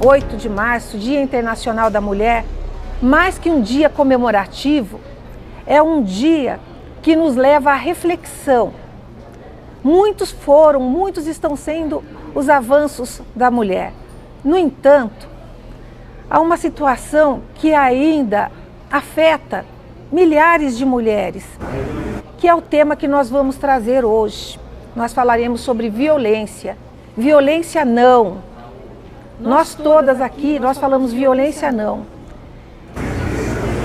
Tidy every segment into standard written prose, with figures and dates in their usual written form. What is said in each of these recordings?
8 de março, Dia Internacional da Mulher, mais que um dia comemorativo, é um dia que nos leva à reflexão. Muitos estão sendo os avanços da mulher. No entanto, há uma situação que ainda afeta milhares de mulheres, que é o tema que nós vamos trazer hoje. Nós falaremos sobre violência. Violência não. Nós todas aqui, nós falamos violência não.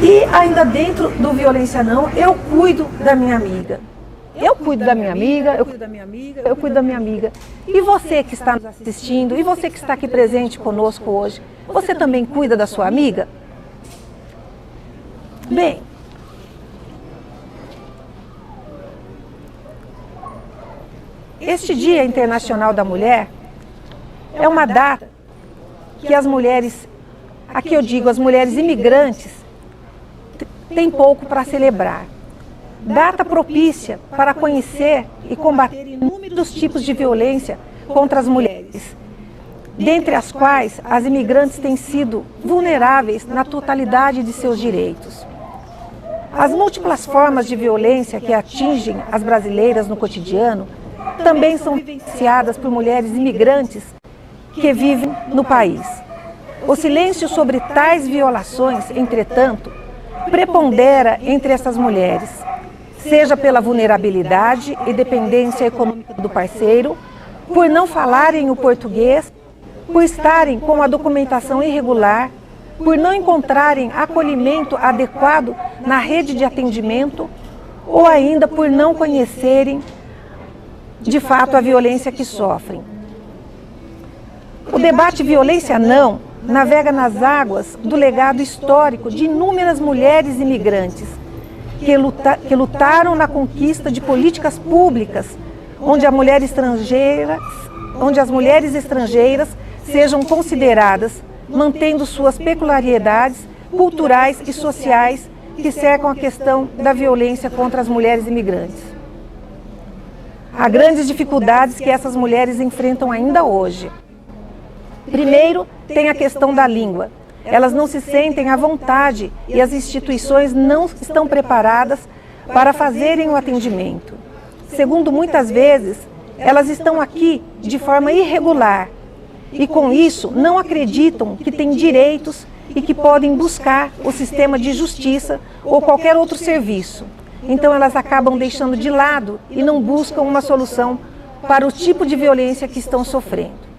E ainda dentro do violência não, eu cuido da minha amiga. Eu cuido da minha amiga, eu cuido da minha amiga. E você que está nos assistindo, e você que está aqui presente conosco hoje, você também cuida da sua amiga? Bem, este Dia Internacional da Mulher é uma data que as mulheres, aqui eu digo, as mulheres imigrantes, têm pouco para celebrar. Data propícia para conhecer e combater inúmeros tipos de violência contra as mulheres, dentre as quais as imigrantes têm sido vulneráveis na totalidade de seus direitos. As múltiplas formas de violência que atingem as brasileiras no cotidiano também são vivenciadas por mulheres imigrantes que vivem no país. O silêncio sobre tais violações, entretanto, prepondera entre essas mulheres, seja pela vulnerabilidade e dependência econômica do parceiro, por não falarem o português, por estarem com a documentação irregular, por não encontrarem acolhimento adequado na rede de atendimento ou ainda por não conhecerem de fato a violência que sofrem. O debate violência não navega nas águas do legado histórico de inúmeras mulheres imigrantes que lutaram na conquista de políticas públicas onde as mulheres estrangeiras sejam consideradas, mantendo suas peculiaridades culturais e sociais que cercam a questão da violência contra as mulheres imigrantes. Há grandes dificuldades que essas mulheres enfrentam ainda hoje. Primeiro, tem a questão da língua. Elas não se sentem à vontade e as instituições não estão preparadas para fazerem o atendimento. Segundo, muitas vezes, elas estão aqui de forma irregular e, com isso, não acreditam que têm direitos e que podem buscar o sistema de justiça ou qualquer outro serviço. Então, elas acabam deixando de lado e não buscam uma solução para o tipo de violência que estão sofrendo.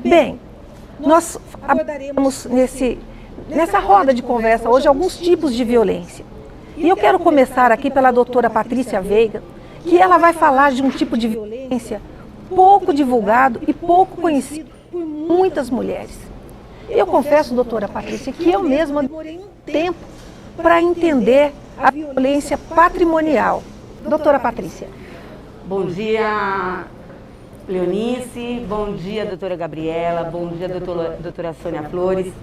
Bem, nós abordaremos nessa roda de conversa hoje alguns tipos de violência. E eu quero começar aqui pela doutora Patrícia Veiga, que ela vai falar de um tipo de violência pouco divulgado e pouco conhecido por muitas mulheres. Eu confesso, doutora Patrícia, que eu mesma demorei um tempo para entender a violência patrimonial. Doutora Patrícia. Bom dia, Leonice, bom dia, doutora Gabriela, bom dia, doutora Sônia Flores.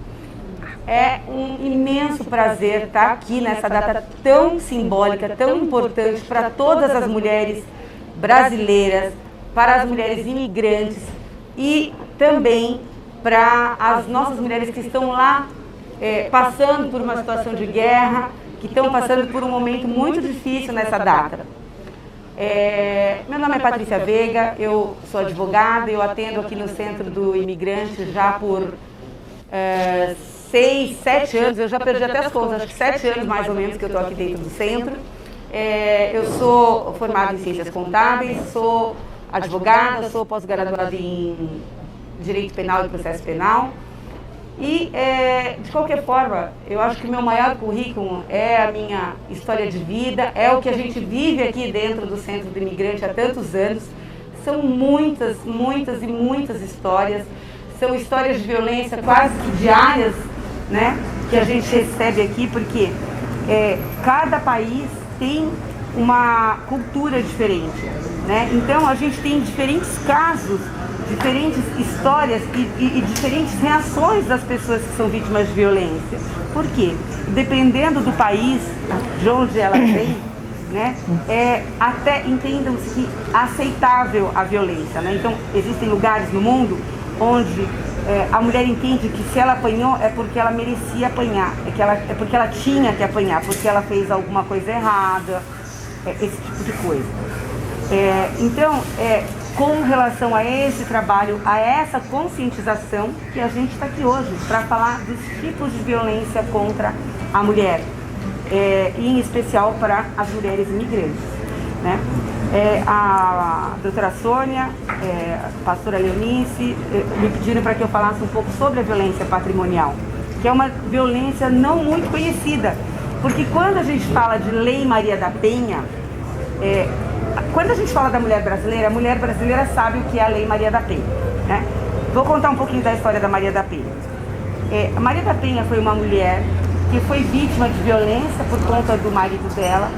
É um imenso prazer estar aqui nessa data tão simbólica, tão importante para todas as mulheres brasileiras, para as mulheres imigrantes e também para as nossas mulheres que estão lá passando por uma situação de guerra, que estão passando por um momento muito difícil nessa data. Meu nome é Patrícia Veiga, eu sou advogada, eu atendo aqui no Centro do Imigrante já por 6, 7 anos, eu já perdi até as contas, acho que 7 anos mais ou menos que eu estou aqui dentro do centro. Eu sou formada em Ciências Contábeis, sou advogada, sou pós-graduada em Direito Penal e Processo Penal. E, de qualquer forma, eu acho que o meu maior currículo é a minha história de vida, é o que a gente vive aqui dentro do Centro do Imigrante há tantos anos. São muitas, muitas e muitas histórias, são histórias de violência quase que diárias, né, que a gente recebe aqui, porque cada país tem uma cultura diferente, né? Então a gente tem diferentes casos, diferentes histórias e diferentes reações das pessoas que são vítimas de violência. Por quê? Dependendo do país de onde ela vem, né, até entendam-se que aceitável a violência, né? Então existem lugares no mundo onde a mulher entende que se ela apanhou é porque ela merecia apanhar, é porque ela tinha que apanhar, porque ela fez alguma coisa errada, esse tipo de coisa. Então, com relação a esse trabalho, a essa conscientização, que a gente está aqui hoje para falar dos tipos de violência contra a mulher, e em especial para as mulheres imigrantes, né? A doutora Sônia, a pastora Leonice, me pediram para que eu falasse um pouco sobre a violência patrimonial, que é uma violência não muito conhecida, porque quando a gente fala de Lei Maria da Penha, quando a gente fala da mulher brasileira, a mulher brasileira sabe o que é a Lei Maria da Penha, né? Vou contar um pouquinho da história da Maria da Penha. A Maria da Penha foi uma mulher que foi vítima de violência por conta do marido dela,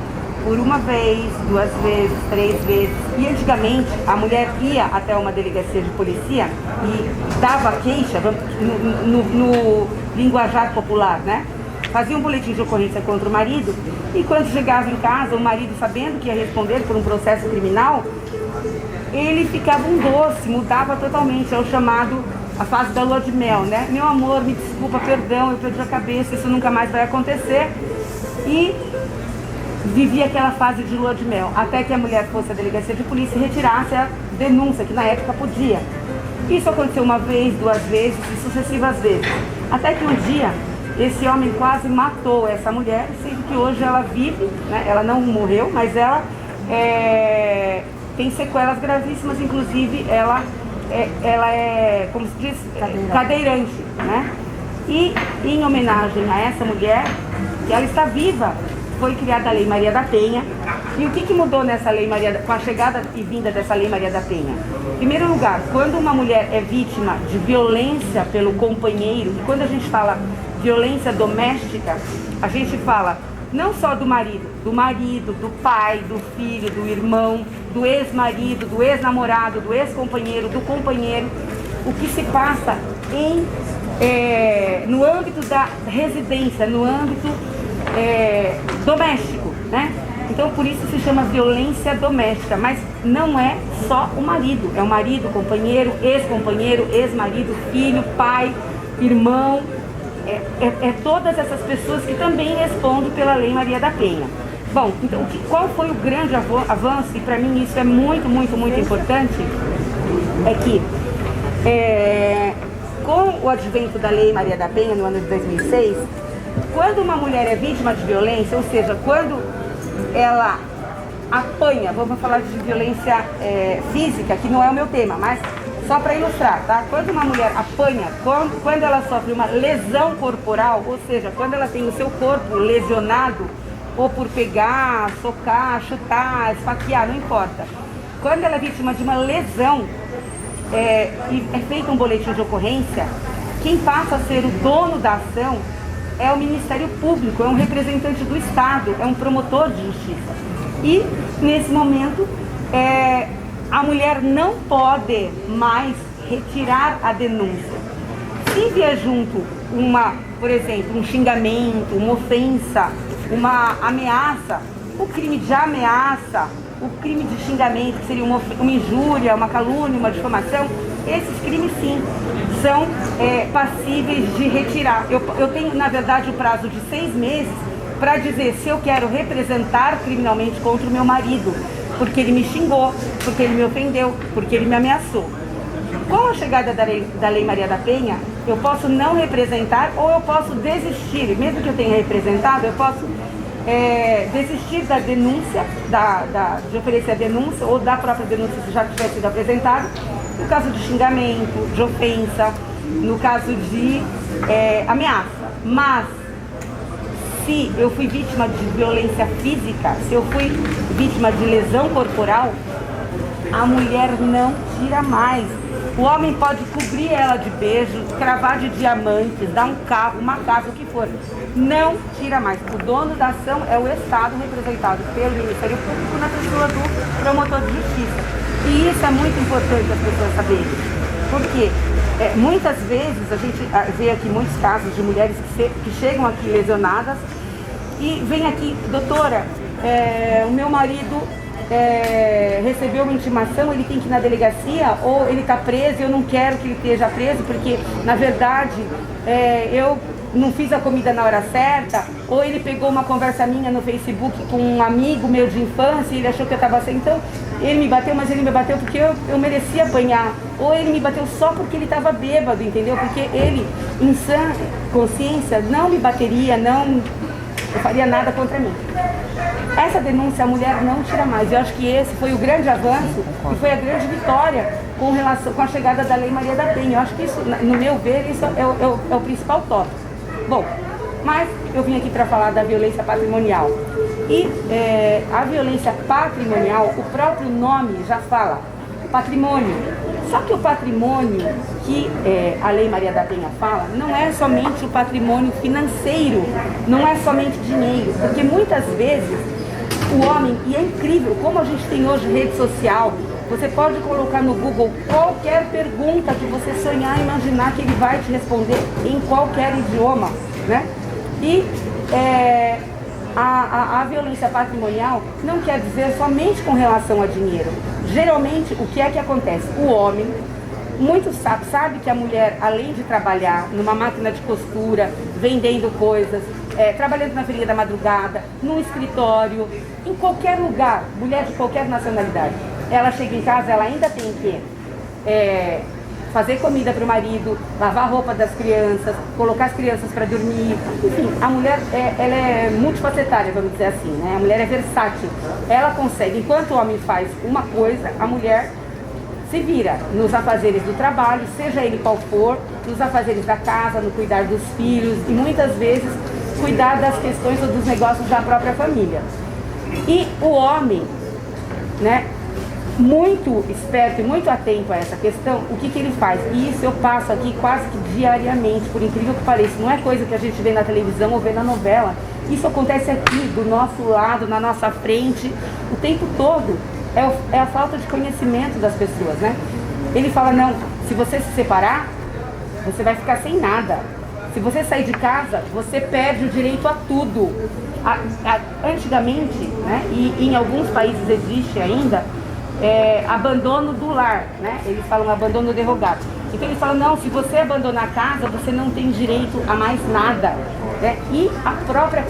por uma vez, 2 vezes, 3 vezes. E antigamente a mulher ia até uma delegacia de polícia e dava queixa, no linguajar popular, né? Fazia um boletim de ocorrência contra o marido, e quando chegava em casa, o marido, sabendo que ia responder por um processo criminal, ele ficava um doce, mudava totalmente, é o chamado, a fase da lua de mel, né? Meu amor, me desculpa, perdão, eu perdi a cabeça, isso nunca mais vai acontecer. E vivia aquela fase de lua de mel, até que a mulher fosse à delegacia de polícia e retirasse a denúncia, que na época podia. Isso aconteceu 1 vez, 2 vezes e sucessivas vezes. Até que um dia, esse homem quase matou essa mulher, sendo que hoje ela vive, né? Ela não morreu, mas ela tem sequelas gravíssimas, inclusive ela é, como se diz, cadeirante, né? E em homenagem a essa mulher, que ela está viva, foi criada a Lei Maria da Penha. E o que mudou nessa Lei Maria, com a chegada e vinda dessa Lei Maria da Penha? Em primeiro lugar, quando uma mulher é vítima de violência pelo companheiro, e quando a gente fala violência doméstica, a gente fala não só do marido, do pai, do filho, do irmão, do ex-marido, do ex-namorado, do ex-companheiro, do companheiro, o que se passa no âmbito da residência, no âmbito doméstico, né? Então por isso se chama violência doméstica, mas não é só o marido, é o marido, companheiro, ex-marido, filho, pai, irmão, todas essas pessoas que também respondem pela Lei Maria da Penha. Bom, então qual foi o grande avanço, e para mim isso é muito, muito, muito importante, é que com o advento da Lei Maria da Penha no ano de 2006, quando uma mulher é vítima de violência, ou seja, quando ela apanha, vamos falar de violência física, que não é o meu tema, mas só para ilustrar, tá? Quando uma mulher apanha, quando ela sofre uma lesão corporal, ou seja, quando ela tem o seu corpo lesionado, ou por pegar, socar, chutar, esfaquear, não importa. Quando ela é vítima de uma lesão e é feito um boletim de ocorrência, quem passa a ser o dono da ação é o Ministério Público, é um representante do Estado, é um promotor de justiça. E, nesse momento, a mulher não pode mais retirar a denúncia. Se vier junto por exemplo, um xingamento, uma ofensa, uma ameaça, o crime de ameaça, o crime de xingamento, que seria uma injúria, uma calúnia, uma difamação, esses crimes sim são passíveis de retirar. Eu tenho, na verdade, o prazo de 6 meses para dizer se eu quero representar criminalmente contra o meu marido, porque ele me xingou, porque ele me ofendeu, porque ele me ameaçou. Com a chegada da Lei Maria da Penha, eu posso não representar ou eu posso desistir. Mesmo que eu tenha representado, eu posso desistir da denúncia, de oferecer a denúncia ou da própria denúncia se já tiver sido apresentada, no caso de xingamento, de ofensa, no caso de ameaça. Mas, se eu fui vítima de violência física, se eu fui vítima de lesão corporal, a mulher não tira mais. O homem pode cobrir ela de beijos, cravar de diamantes, dar um carro, uma casa, o que for. Não tira mais. O dono da ação é o Estado, representado pelo Ministério Público na pessoa do promotor de justiça. E isso é muito importante as pessoas saberem. Porque muitas vezes a gente vê aqui muitos casos de mulheres que chegam aqui lesionadas e vêm aqui, doutora, o meu marido recebeu uma intimação, ele tem que ir na delegacia, ou ele está preso e eu não quero que ele esteja preso, porque, na verdade, eu não fiz a comida na hora certa, ou ele pegou uma conversa minha no Facebook com um amigo meu de infância e ele achou que eu estava sem. Então, ele me bateu, mas ele me bateu porque eu merecia apanhar. Ou ele me bateu só porque ele estava bêbado, entendeu? Porque ele, em sã consciência, não me bateria, não faria nada contra mim. Essa denúncia a mulher não tira mais. Eu acho que esse foi o grande avanço e foi a grande vitória com relação com a chegada da Lei Maria da Penha. Eu acho que isso, no meu ver, isso é o principal tópico. Bom, mas eu vim aqui para falar da violência patrimonial. E a violência patrimonial, o próprio nome já fala, patrimônio. Só que o patrimônio que a Lei Maria da Penha fala não é somente o patrimônio financeiro, não é somente dinheiro, porque muitas vezes o homem, e é incrível como a gente tem hoje rede social, você pode colocar no Google qualquer pergunta que você sonhar e imaginar que ele vai te responder em qualquer idioma, né? E a violência patrimonial não quer dizer somente com relação a dinheiro. Geralmente, o que é que acontece? O homem, muito sabe que a mulher, além de trabalhar numa máquina de costura, vendendo coisas, trabalhando na feira da madrugada, num escritório, em qualquer lugar, mulher de qualquer nacionalidade, ela chega em casa, ela ainda tem que fazer comida para o marido, lavar a roupa das crianças, colocar as crianças para dormir. Enfim, a mulher ela é multifacetária, vamos dizer assim, né? A mulher é versátil. Ela consegue, enquanto o homem faz uma coisa, a mulher se vira nos afazeres do trabalho, seja ele qual for, nos afazeres da casa, no cuidar dos filhos e muitas vezes cuidar das questões ou dos negócios da própria família. E o homem, né, muito esperto e muito atento a essa questão, o que ele faz? E isso eu passo aqui quase que diariamente, por incrível que pareça, não é coisa que a gente vê na televisão ou vê na novela. Isso acontece aqui, do nosso lado, na nossa frente, o tempo todo. É a falta de conhecimento das pessoas, né? Ele fala, não, se você se separar, você vai ficar sem nada. Se você sair de casa, você perde o direito a tudo. Antigamente, né, e em alguns países existe ainda, abandono do lar, né? Eles falam abandono derrogado. Então eles falam, não, se você abandonar a casa, você não tem direito a mais nada, né? E a própria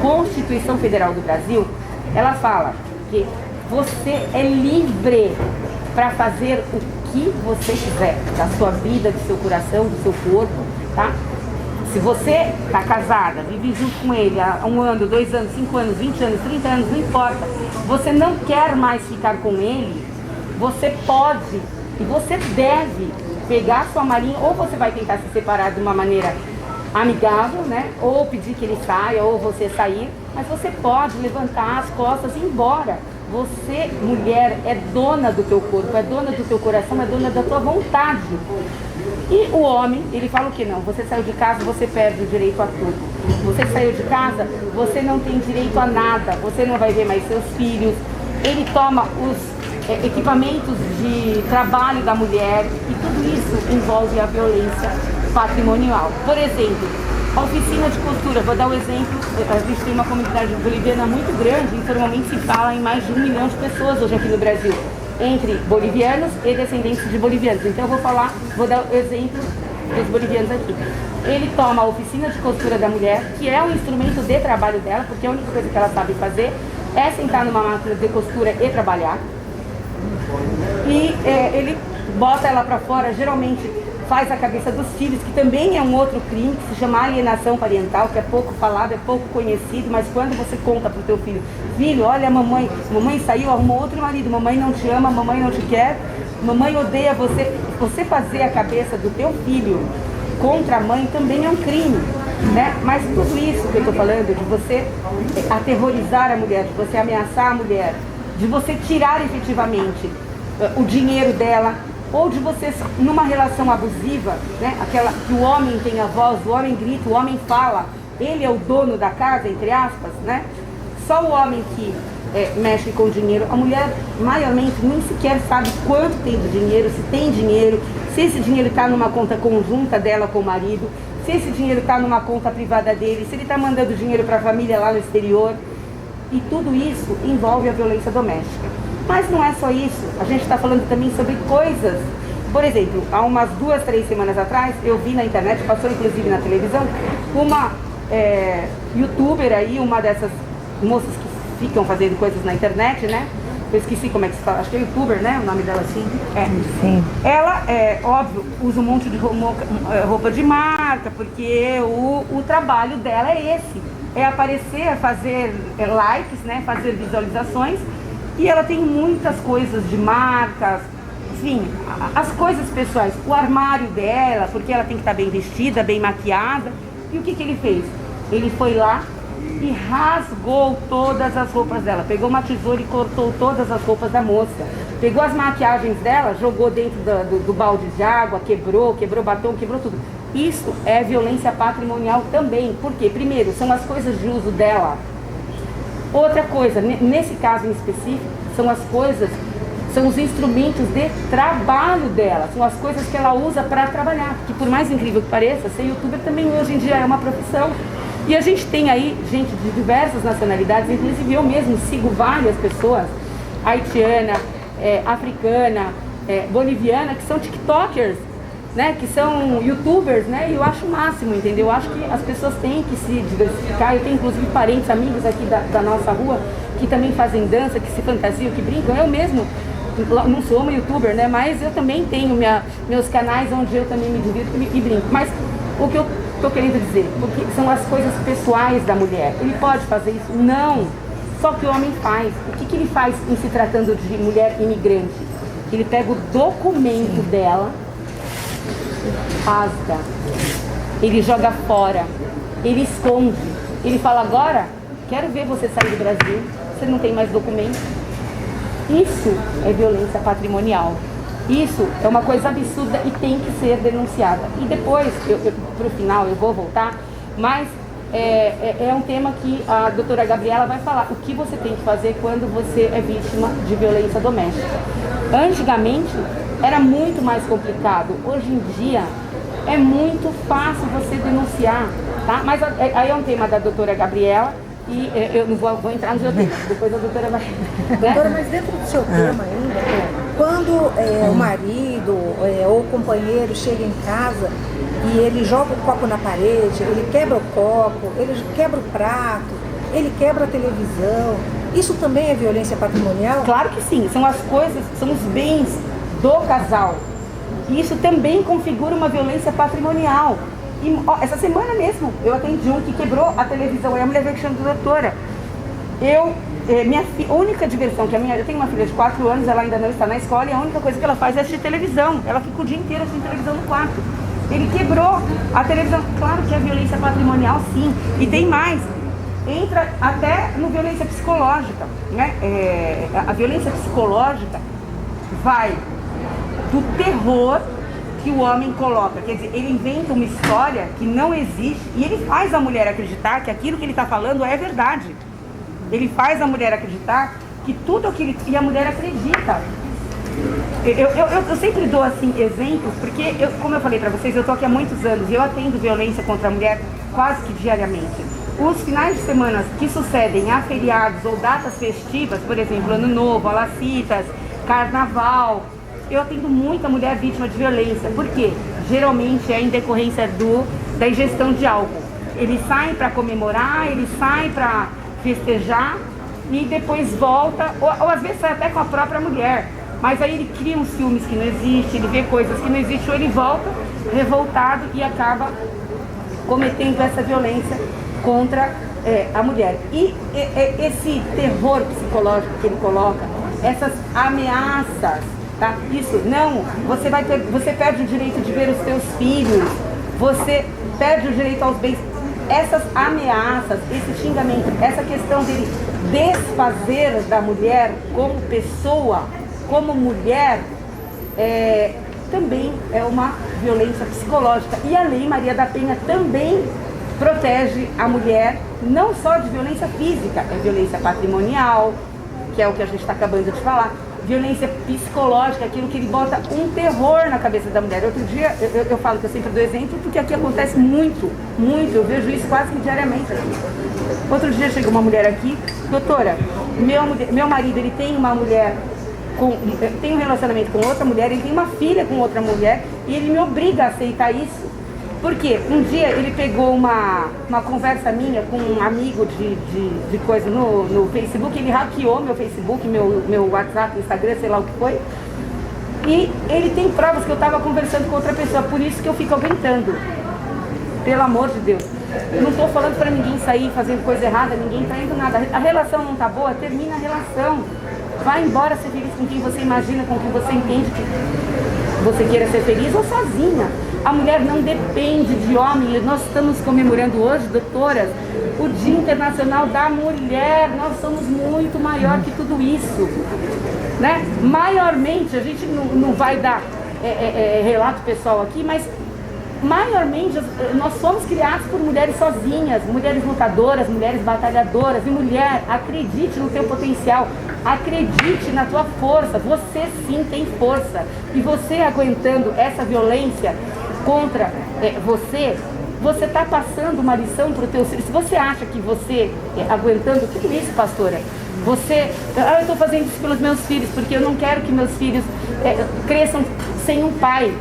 Constituição Federal do Brasil, ela fala que você é livre para fazer o que você quiser, da sua vida, do seu coração, do seu corpo, tá? Se você está casada, vive junto com ele há 1 ano, 2 anos, 5 anos, 20 anos, 30 anos, não importa, você não quer mais ficar com ele, você pode e você deve pegar sua malinha, ou você vai tentar se separar de uma maneira amigável, né? Ou pedir que ele saia, ou você sair, mas você pode levantar as costas e ir embora. Você, mulher, é dona do teu corpo, é dona do teu coração, é dona da tua vontade. E o homem, ele fala o que não? Você saiu de casa, você perde o direito a tudo. Você saiu de casa, você não tem direito a nada. Você não vai ver mais seus filhos. Ele toma os equipamentos de trabalho da mulher e tudo isso envolve a violência patrimonial. Por exemplo, a oficina de costura, vou dar um exemplo, a gente tem uma comunidade boliviana muito grande, informalmente se fala em mais de 1 milhão de pessoas hoje aqui no Brasil, entre bolivianos e descendentes de bolivianos. Então eu vou dar o exemplo dos bolivianos aqui. Ele toma a oficina de costura da mulher, que é um instrumento de trabalho dela, porque a única coisa que ela sabe fazer é sentar numa máquina de costura e trabalhar. E ele bota ela para fora, geralmente faz a cabeça dos filhos, que também é um outro crime, que se chama alienação parental, que é pouco falado, é pouco conhecido, mas quando você conta pro teu filho, filho, olha a mamãe saiu, arrumou outro marido, mamãe não te ama, mamãe não te quer, mamãe odeia você. Você fazer a cabeça do teu filho contra a mãe também é um crime, né? Mas tudo isso que eu estou falando, de você aterrorizar a mulher, de você ameaçar a mulher, de você tirar efetivamente o dinheiro dela, ou de você, numa relação abusiva, né, aquela que o homem tem a voz, o homem grita, o homem fala, ele é o dono da casa, entre aspas, né? Só o homem que mexe com dinheiro, a mulher maiormente nem sequer sabe quanto tem de dinheiro, se tem dinheiro, se esse dinheiro está numa conta conjunta dela com o marido, se esse dinheiro está numa conta privada dele, se ele está mandando dinheiro para a família lá no exterior. E tudo isso envolve a violência doméstica. Mas não é só isso, a gente está falando também sobre coisas. Por exemplo, há umas 2, 3 semanas atrás, eu vi na internet, passou inclusive na televisão, uma youtuber aí, uma dessas moças que ficam fazendo coisas na internet, né? Eu esqueci como é que se fala, acho que é youtuber, né? O nome dela assim. Sim. Ela, óbvio, usa um monte de roupa de marca, porque o trabalho dela é esse. É aparecer, fazer likes, né? Fazer visualizações. E ela tem muitas coisas de marcas, enfim, as coisas pessoais. O armário dela, porque ela tem que estar bem vestida, bem maquiada. E o que ele fez? Ele foi lá e rasgou todas as roupas dela. Pegou uma tesoura e cortou todas as roupas da moça. Pegou as maquiagens dela, jogou dentro do balde de água, quebrou batom, quebrou tudo. Isso é violência patrimonial também. Por quê? Primeiro, são as coisas de uso dela. Outra coisa, nesse caso em específico, são os instrumentos de trabalho dela. São as coisas que ela usa para trabalhar. Que por mais incrível que pareça, ser youtuber também hoje em dia é uma profissão. E a gente tem aí gente de diversas nacionalidades, inclusive eu mesmo sigo várias pessoas, haitiana, africana, boliviana, que são tiktokers, né, que são youtubers, né, e eu acho o máximo, entendeu? Eu acho que as pessoas têm que se diversificar. Eu tenho inclusive parentes, amigos aqui da nossa rua, que também fazem dança, que se fantasiam, que brincam. Eu mesmo não sou uma youtuber, né, mas eu também tenho meus canais onde eu também me divirto e brinco. Mas o que eu estou querendo dizer, porque são as coisas pessoais da mulher. Ele pode fazer isso? Não. Só que o homem faz. O que ele faz em se tratando de mulher imigrante? Ele pega o documento dela, rasga, ele joga fora, ele esconde, ele fala: agora quero ver você sair do Brasil, você não tem mais documento. Isso é violência patrimonial. Isso é uma coisa absurda e tem que ser denunciada. E depois, para o final, eu vou voltar, mas é um tema que a doutora Gabriela vai falar. O que você tem que fazer quando você é vítima de violência doméstica. Antigamente, era muito mais complicado. Hoje em dia, é muito fácil você denunciar, tá? Mas aí é um tema da doutora Gabriela. E eu não vou entrar no seu tema, depois a doutora vai... Né? Doutora, mas dentro do seu tema ainda, quando o marido ou o companheiro chega em casa e ele joga o copo na parede, ele quebra o copo, ele quebra o prato, ele quebra a televisão, isso também é violência patrimonial? Claro que sim, são as coisas, são os bens do casal. E isso também configura uma violência patrimonial. E, essa semana mesmo, eu atendi um que quebrou a televisão. Aí a mulher veio que chama de doutora. A única diversão que eu tenho uma filha de 4 anos, ela ainda não está na escola, e a única coisa que ela faz é assistir televisão. Ela fica o dia inteiro assistindo televisão no quarto. Ele quebrou a televisão. Claro que é violência patrimonial, sim. E tem mais. Entra até no violência psicológica, né? A violência psicológica vai do terror que o homem coloca, quer dizer, ele inventa uma história que não existe e ele faz a mulher acreditar que aquilo que ele está falando é verdade. Ele faz a mulher acreditar que tudo aquilo... E a mulher acredita. Eu sempre dou assim exemplos, porque, como eu falei para vocês, eu estou aqui há muitos anos e eu atendo violência contra a mulher quase que diariamente. Os finais de semana que sucedem a feriados ou datas festivas, por exemplo, Ano Novo, Alacitas, Carnaval... Eu atendo muita mulher vítima de violência. Por quê? Geralmente é em decorrência da ingestão de álcool. Eles saem para comemorar, eles saem para festejar e depois volta, ou às vezes sai até com a própria mulher. Mas aí ele cria uns ciúmes que não existem, ele vê coisas que não existem, ou ele volta revoltado e acaba cometendo essa violência contra a mulher. E esse terror psicológico que ele coloca, essas ameaças, tá? Isso, não, você perde o direito de ver os seus filhos, você perde o direito aos bens. Essas ameaças, esse xingamento, essa questão dele desfazer da mulher como pessoa, como mulher, também é uma violência psicológica. E a Lei Maria da Penha também protege a mulher, não só de violência física, é violência patrimonial, que é o que a gente está acabando de falar, violência psicológica, aquilo que ele bota um terror na cabeça da mulher. Outro dia, eu falo que eu sempre dou exemplo, porque aqui acontece muito, eu vejo isso quase que diariamente aqui. Outro dia chegou uma mulher aqui, doutora, meu marido, ele tem uma mulher, tem um relacionamento com outra mulher, ele tem uma filha com outra mulher e ele me obriga a aceitar isso. Por quê? Um dia ele pegou uma conversa minha com um amigo de coisa no Facebook, ele hackeou meu Facebook, meu WhatsApp, Instagram, sei lá o que foi. E ele tem provas que eu estava conversando com outra pessoa, por isso que eu fico aguentando. Pelo amor de Deus. Eu não estou falando para ninguém sair fazendo coisa errada, ninguém está indo nada. A relação não está boa, termina a relação. Vai embora ser feliz com quem você imagina, com quem você entende que você queira ser feliz ou sozinha. A mulher não depende de homem. Nós estamos comemorando hoje, doutoras, o Dia Internacional da Mulher. Nós somos muito maior que tudo isso, né? Maiormente, a gente não vai dar relato pessoal aqui, mas maiormente nós somos criados por mulheres sozinhas, mulheres lutadoras, mulheres batalhadoras. E mulher, acredite no teu potencial, acredite na tua força. Você sim tem força. E você aguentando essa violência contra você está passando uma lição para o teu filho. Se você acha que você, aguentando tudo isso, pastora, eu estou fazendo isso pelos meus filhos, porque eu não quero que meus filhos cresçam sem um pai.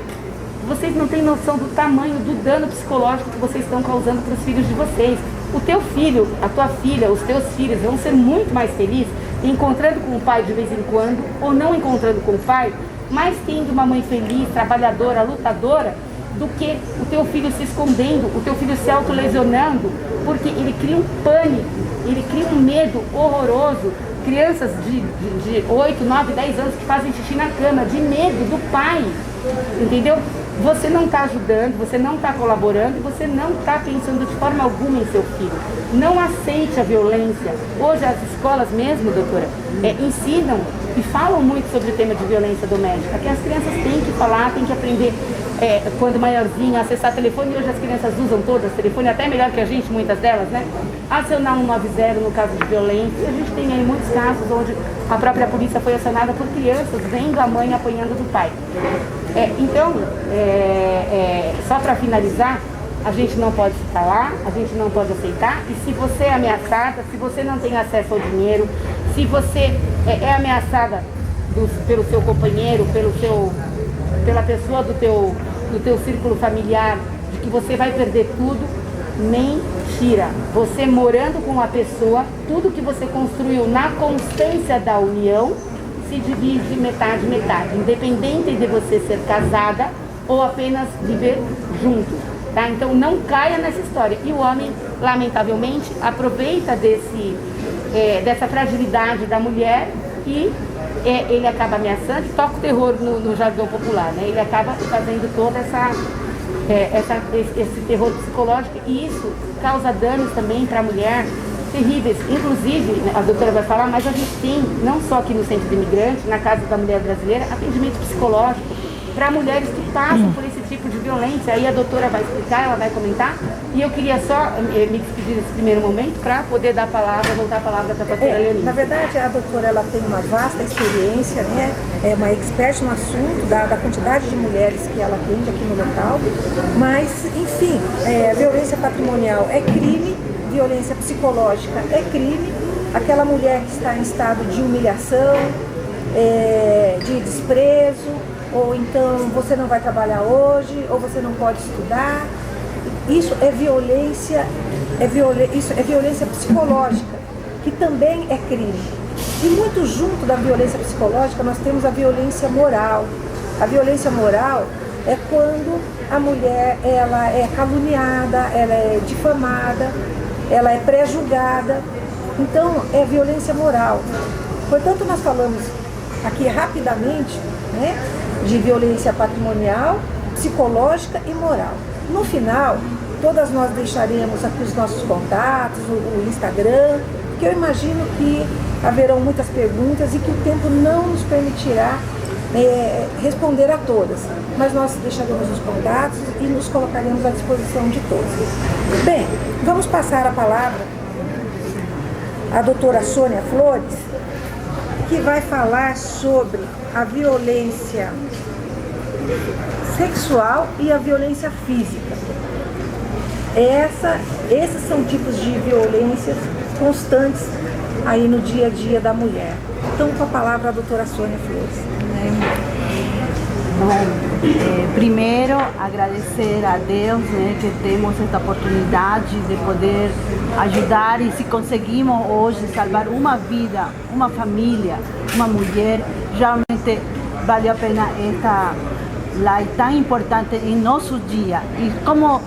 Vocês não têm noção do tamanho do dano psicológico que vocês estão causando para os filhos de vocês. O teu filho, a tua filha, os teus filhos vão ser muito mais felizes encontrando com o pai de vez em quando, ou não encontrando com o pai, mas tendo uma mãe feliz, trabalhadora, lutadora, do que o teu filho se escondendo, o teu filho se autolesionando, porque ele cria um pânico, ele cria um medo horroroso. Crianças de 8, 9, 10 anos que fazem xixi na cama, de medo do pai, entendeu? Você não está ajudando, você não está colaborando, você não está pensando de forma alguma em seu filho. Não aceite a violência. Hoje as escolas mesmo, doutora, ensinam e falam muito sobre o tema de violência doméstica, que as crianças têm que falar, têm que aprender quando maiorzinho, acessar telefone. Hoje as crianças usam todas telefone, até melhor que a gente, muitas delas, né? Acionar 190 no caso de violência. E a gente tem aí muitos casos onde a própria polícia foi acionada por crianças vendo a mãe apanhando do pai. Então, só para finalizar, a gente não pode se calar, a gente não pode aceitar. E se você é ameaçada, se você não tem acesso ao dinheiro, se você é ameaçada pelo seu companheiro, pela pessoa do teu círculo familiar, de que você vai perder tudo, mentira. Você morando com a pessoa, tudo que você construiu na constância da união se divide metade, metade, independente de você ser casada ou apenas viver junto, tá? Então não caia nessa história. E o homem, lamentavelmente, aproveita dessa fragilidade da mulher e ele acaba ameaçando, toca o terror no jargão popular, né? Ele acaba fazendo toda esse terror psicológico, e isso causa danos também para a mulher terríveis. Inclusive, a doutora vai falar, mas a gente tem, não só aqui no Centro de Imigrantes, na Casa da Mulher Brasileira, atendimento psicológico para mulheres que passam por esse tipo de violência. Aí a doutora vai explicar, ela vai comentar, e eu queria só me despedir nesse primeiro momento para poder voltar a palavra para a pastora Leonine. Na verdade, a doutora ela tem uma vasta experiência, né? É uma expert no assunto, da quantidade de mulheres que ela atende aqui no local, mas, enfim, violência patrimonial é crime, violência psicológica é crime. Aquela mulher que está em estado de humilhação, de desprezo, ou então você não vai trabalhar hoje, ou você não pode estudar. Isso é violência, isso é violência psicológica, que também é crime. E muito junto da violência psicológica nós temos a violência moral. A violência moral é quando a mulher ela é caluniada, ela é difamada, ela é pré-julgada. Então é violência moral. Portanto, nós falamos aqui rapidamente, né, de violência patrimonial, psicológica e moral. No final, todas nós deixaremos aqui os nossos contatos, o Instagram, que eu imagino que haverão muitas perguntas e que o tempo não nos permitirá responder a todas. Mas nós deixaremos os contatos e nos colocaremos à disposição de todos. Bem, vamos passar a palavra à doutora Sônia Flores, que vai falar sobre a violência sexual e a violência física. Esses são tipos de violências constantes aí no dia a dia da mulher. Então, com a palavra a doutora Sônia Flores. Bom, primeiro agradecer a Deus, né, que temos esta oportunidade de poder ajudar, e se conseguimos hoje salvar uma vida, uma família, uma mulher, realmente vale a pena esta live tão importante em nosso dia. E como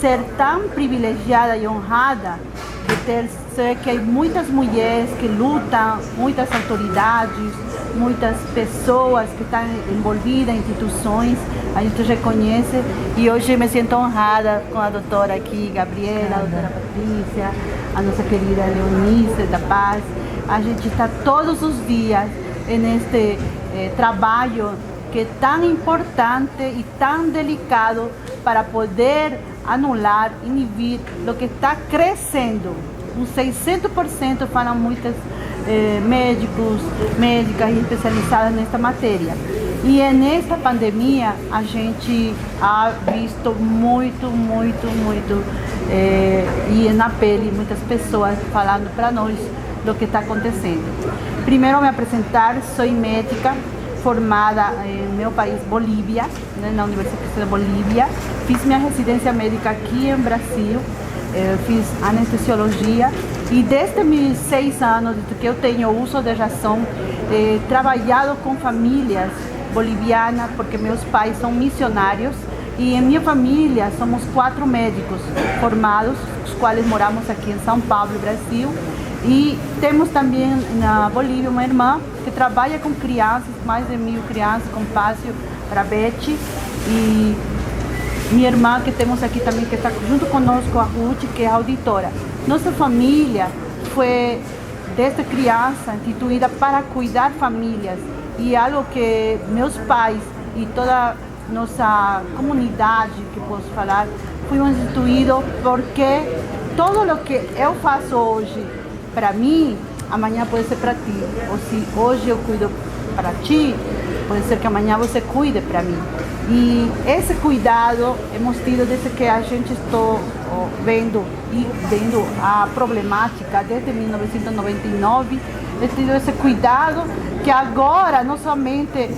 ser tão privilegiada e honrada de ter, sei que há muitas mulheres que lutam, muitas autoridades, muitas pessoas que estão envolvidas em instituições, a gente reconhece, e hoje me sinto honrada com a doutora aqui, Gabriela, a doutora Patrícia, a nossa querida Leonice da Paz. A gente está todos os dias neste trabalho que é tão importante e tão delicado para poder anular, inibir o que está crescendo. Um 600% falam muitas médicos, médicas especializadas nesta matéria. E nesta pandemia a gente ha visto muito, e na pele muitas pessoas falando para nós do que está acontecendo. Primeiro me apresentar, sou médica formada em meu país, Bolívia, né, na Universidade de Bolívia. Fiz minha residência médica aqui em Brasil, fiz anestesiologia, e desde meus 6 anos, desde que eu tenho uso de razão, trabalhado com famílias bolivianas, porque meus pais são missionários, e em minha família somos 4 médicos formados, os quais moramos aqui em São Paulo, Brasil. E temos também na Bolívia uma irmã que trabalha com crianças, mais de 1000 crianças, com Pássio para Beth. E minha irmã que temos aqui também, que está junto conosco, a Ruth, que é auditora. Nossa família foi, desde criança, instituída para cuidar famílias. E algo que meus pais e toda nossa comunidade, que posso falar, foi instituído porque tudo o que eu faço hoje para mim, amanhã pode ser para ti. Ou se hoje eu cuido para ti, pode ser que amanhã você cuide para mim. E esse cuidado hemos tido desde que a gente está vendo a problemática desde 1999. He tido esse cuidado que agora, não somente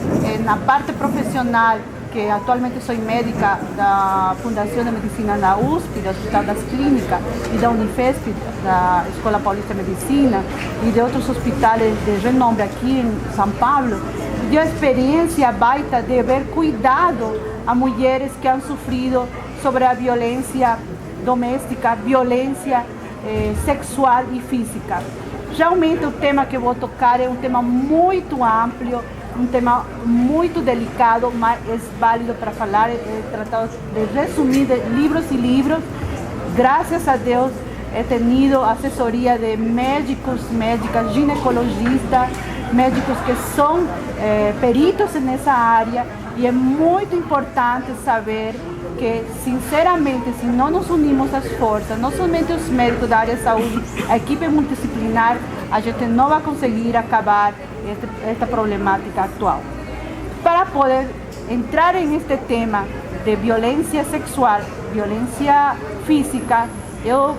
na parte profissional, que atualmente sou médica da Fundação de Medicina da USP, do Hospital das Clínicas, e da Unifesp, da Escola Paulista de Medicina, e de outros hospitais de renome aqui em São Paulo, dio a experiência baita de ver cuidado a mulheres que han sofrido sobre a violência doméstica, violência sexual e física. Realmente o tema que vou tocar é um tema muito amplo, um tema muito delicado, mas é válido para falar, tratado de resumir de livros e livros. Graças a Deus, he tenido assessoria de médicos, médicas, ginecologistas, médicos que são peritos nessa área, e é muito importante saber que, sinceramente, se não nos unimos as forças, não somente os médicos da área de saúde, a equipe multidisciplinar, a gente não vai conseguir acabar esta problemática atual. Para poder entrar neste tema de violência sexual, violência física, eu,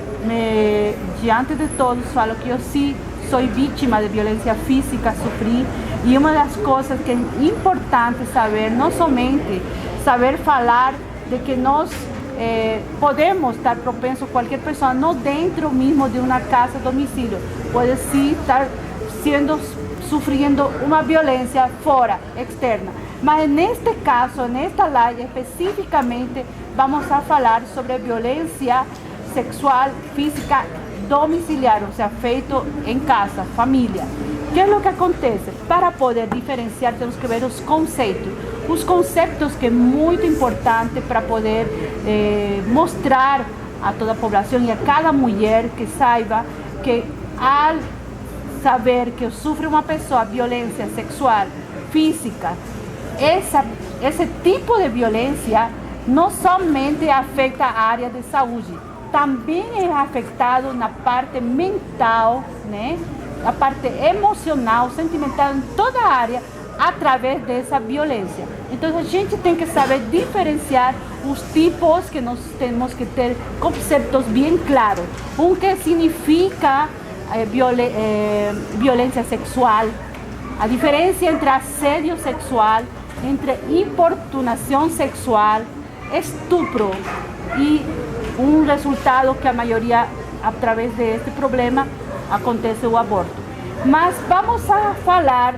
diante de todos, falo que eu sim sou vítima de violência física, sofri, e uma das coisas que é importante saber, não somente saber falar de que nós podemos estar propensos, qualquer pessoa, não dentro mesmo de uma casa, domicílio, pode sim estar sofrendo uma violência fora, externa. Mas neste caso, nesta live especificamente, vamos a falar sobre a violência sexual, física, domiciliar, ou seja, feito em casa, família. O que é o que acontece? Para poder diferenciar, temos que ver os conceitos que é muito importante para poder mostrar a toda a população e a cada mulher que saiba que, ao saber que sofre uma pessoa violência sexual, física, esse tipo de violência não somente afeta a área de saúde, também é afetado na parte mental, né? A parte emocional, sentimental, em toda a área, através dessa violência. Então a gente tem que saber diferenciar os tipos, que nós temos que ter conceitos bem claros. Um que significa violência sexual, a diferença entre assédio sexual, entre importunação sexual, estupro e um resultado que a maioria, através deste problema, acontece o aborto. Mas vamos a falar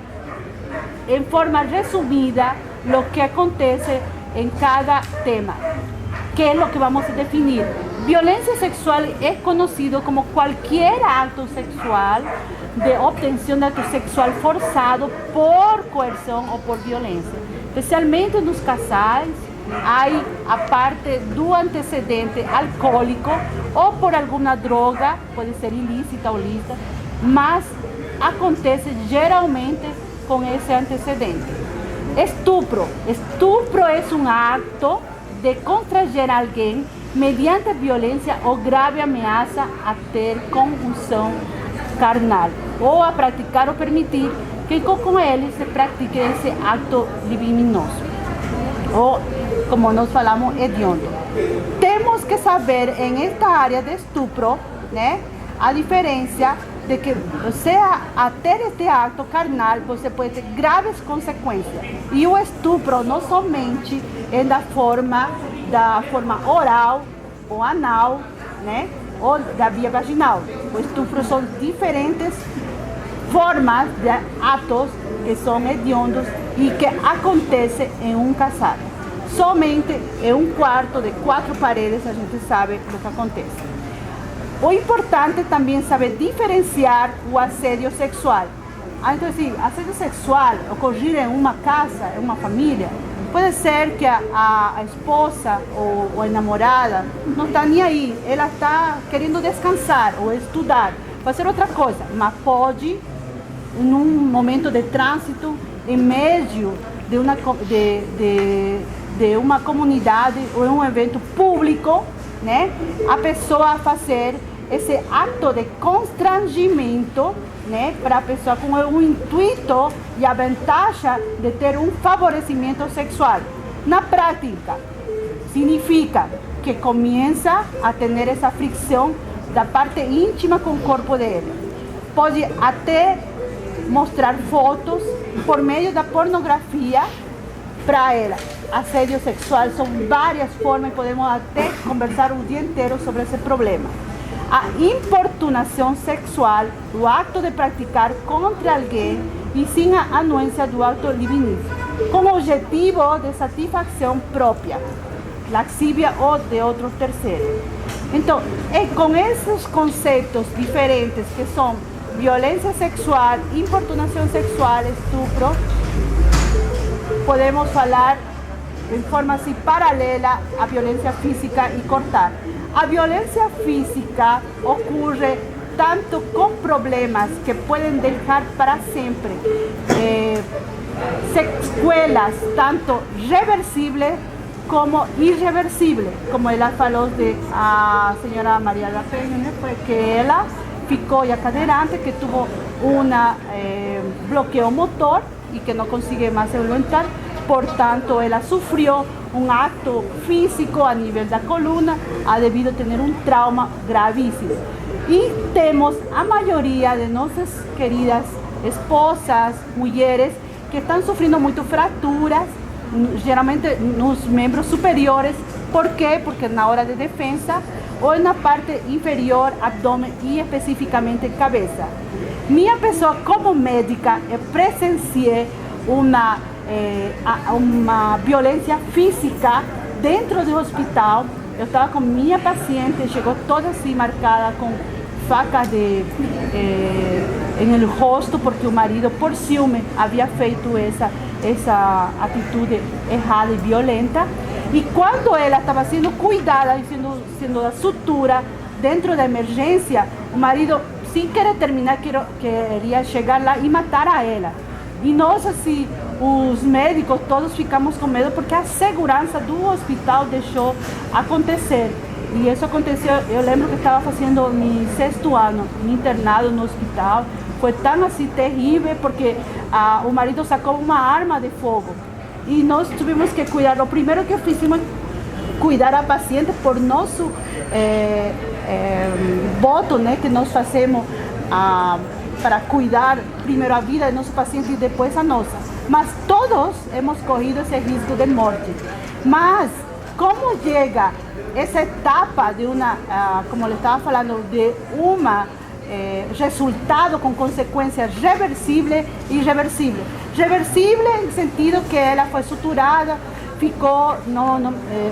em forma resumida o que acontece em cada tema, que é o que vamos a definir. Violência sexual é conhecido como qualquer acto sexual de obtenção de acto sexual forçado por coerção ou por violência. Especialmente nos casais, há a parte do antecedente alcoólico ou por alguma droga, pode ser ilícita ou lícita, mas acontece geralmente com esse antecedente. Estupro. Estupro é um ato de constranger alguém mediante violência ou grave ameaça a ter conjunção carnal ou a praticar ou permitir que com ele se pratique esse ato libidinoso ou, como nós falamos, hediondo. Temos que saber em esta área de estupro, né, a diferença de que você a ter este ato carnal, você pode ter graves consequências. E o estupro não somente é da forma oral ou anal, né, ou da via vaginal. O estupro são diferentes formas de atos que são hediondos e que acontecem em um casal. Somente em um quarto de 4 paredes a gente sabe o que acontece. O importante também é saber diferenciar o assédio sexual. Então, assim, assédio sexual ocorrer em uma casa, em uma família, pode ser que a esposa ou a namorada não está nem aí, ela está querendo descansar ou estudar, fazer outra coisa, mas pode, num momento de trânsito, em meio de uma comunidade ou em um evento público, né, a pessoa fazer esse ato de constrangimento, né, para a pessoa com o intuito e a vantagem de ter um favorecimento sexual. Na prática, significa que começa a ter essa fricção da parte íntima com o corpo dele. Pode até mostrar fotos por meio da pornografia para ela. Assédio sexual são várias formas e podemos até conversar o dia inteiro sobre esse problema. A importunação sexual, o ato de praticar contra alguém e sem a anuência do ato libidinoso, com o objetivo de satisfação própria, laxívia ou de outro terceiro. Então, é com esses conceitos diferentes que são violência sexual, importunação sexual, estupro, podemos falar em forma assim paralela à violência física e cortar. A violência física ocorre tanto com problemas que podem deixar para sempre sequelas tanto reversíveis como irreversíveis, como ela falou de a senhora Maria da Penha, né? Foi que ela ficou já cadeirante, que teve bloqueio motor e que não conseguia mais se levantar. Portanto, ela sofreu um ato físico a nível da coluna, devido a ter um trauma gravíssimo. E temos a maioria de nossas queridas esposas, mulheres, que estão sofrendo muito fraturas, geralmente nos membros superiores. Por quê? Porque na hora de defesa ou na parte inferior, abdômen e especificamente cabeça. Minha pessoa como médica, presenciei uma violência física dentro do hospital. Eu estava com minha paciente, chegou toda assim marcada com faca em el rosto, porque o marido, por ciúme, havia feito essa atitude errada e violenta. E quando ela estava sendo cuidada e sendo a sutura dentro da emergência, o marido, sem querer terminar, queria chegar lá e matar a ela. E nós, assim, os médicos todos ficamos com medo porque a segurança do hospital deixou acontecer. E isso aconteceu, eu lembro que estava fazendo meu 6º ano, me internado no hospital. Foi tão assim terrível porque o marido sacou uma arma de fogo. E nós tivemos que cuidar. O primeiro que fizemos cuidar a paciente por nosso voto, né, que nós fazemos para cuidar primeiro a vida de nosso paciente e depois a nossa. Mas todos hemos corrido esse risco de morte. Mas como chega essa etapa de uma, como eu estava falando, de uma resultado com consequências reversíveis e irreversíveis. Reversível no sentido que ela foi suturada, ficou,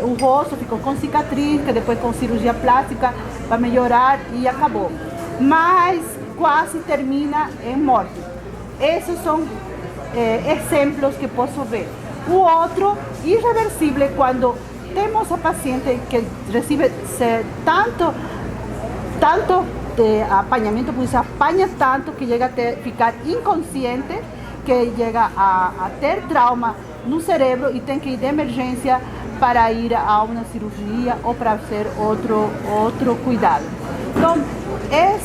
o rosto ficou com cicatriz, que depois com cirurgia plástica vai melhorar e acabou. Mas quase termina em morte. Esses são exemplos que posso ver. O outro, irreversível, quando temos a paciente que recebe tanto de apanhamento, pois apanha tanto que chega a ficar inconsciente, que chega a ter trauma no cérebro e tem que ir de emergência para ir a uma cirurgia ou para fazer outro cuidado. Então, é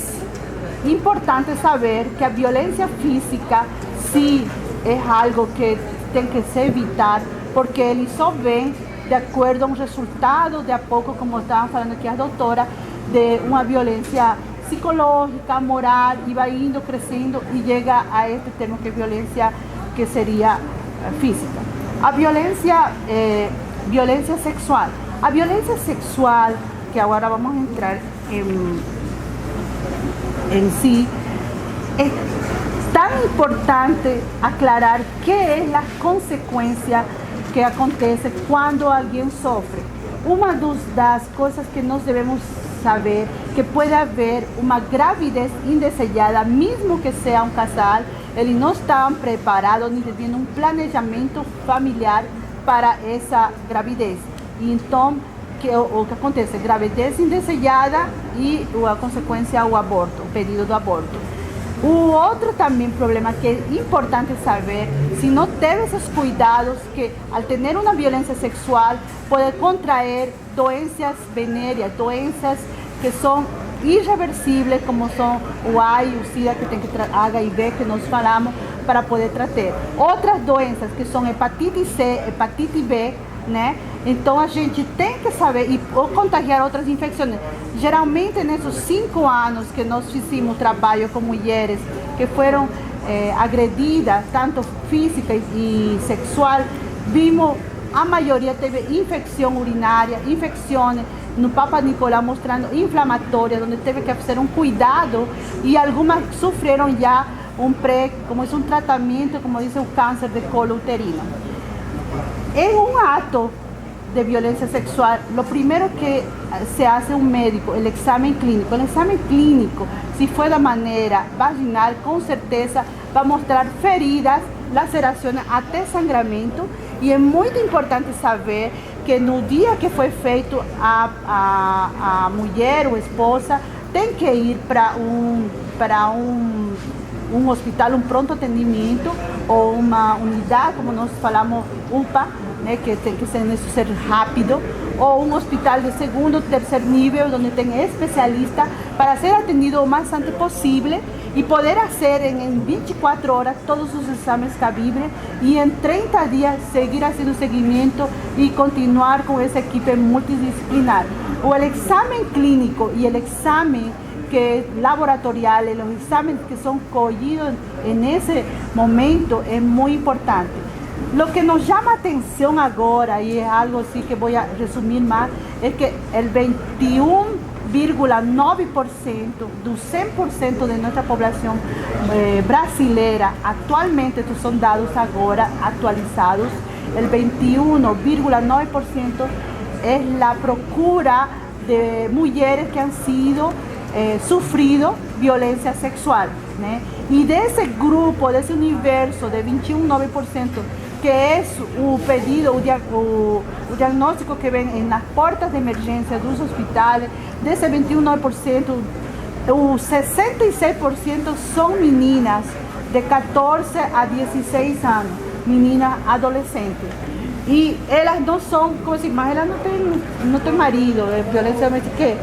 importante saber que a violência física sim é algo que tem que se evitar, porque ele só vem de acordo a um resultado, de a pouco, como estava falando aqui a doutora, de uma violência psicológica, moral, e vai indo, crescendo e chega a este termo que é violência, que seria física. A violência sexual. A violência sexual, que agora vamos entrar em si, é tão importante aclarar que é a consequência que acontece quando alguém sofre. Uma das coisas que nós devemos saber, que pode haver uma gravidez indesejada, mesmo que seja um casal, eles não estão preparados, nem têm um planejamento familiar para essa gravidez. E então, o que acontece? Gravidez indesejada e a consequência, o aborto, o pedido do aborto. O outro também problema que é importante saber, se não teve esses cuidados, que ao ter uma violência sexual pode contrair doenças venéreas, doenças que são irreversíveis, como são o AIDS, o SIDA, que tem que HIV, que nós falamos, para poder tratar. Outras doenças que são hepatite C, hepatite B, né? Então a gente tem que saber, ou contagiar outras infecções. Geralmente nesses 5 anos que nós fizemos trabalho com mulheres que foram agredidas, tanto física e sexual, vimos a maioria teve infecção urinária, infecções no Papa Nicolau, mostrando inflamatória, onde teve que fazer um cuidado, e algumas sofreram já como é um tratamento, como diz o câncer de colo uterino. Em um ato de violência sexual, o primeiro que se hace um médico, o exame clínico. O exame clínico, se for da maneira vaginal, com certeza vai mostrar feridas, lacerações, até sangramento. E é muito importante saber que no dia que foi feito, a mulher ou esposa tem que ir para um hospital, um pronto atendimento, ou uma unidade, como nós falamos, UPA, né, que tem que ser rápido, ou um hospital de segundo, terceiro nível, onde tem especialista, para ser atendido o mais antes possível e poder fazer em 24 horas todos os exames cabíveis, e em 30 dias seguir fazendo seguimento e continuar com essa equipe multidisciplinar. O exame clínico e o exame que é laboratorial, os exames que são colhidos nesse momento é muito importante. O que nos chama a atenção agora, e é algo assim que vou resumir mais, é que o 21,9% do 100% de nossa população brasileira, atualmente, estes são dados agora atualizados, o 21,9% é a procura de mulheres que han sido sofrido violência sexual, né? E desse grupo, desse universo de 21,9%, que é o pedido, o diagnóstico que vem nas portas de emergência dos hospitais, desse 21,9%, os 66% são meninas de 14 a 16 anos, meninas adolescentes. E elas não são, como assim, mas elas não têm marido, violência doméstica que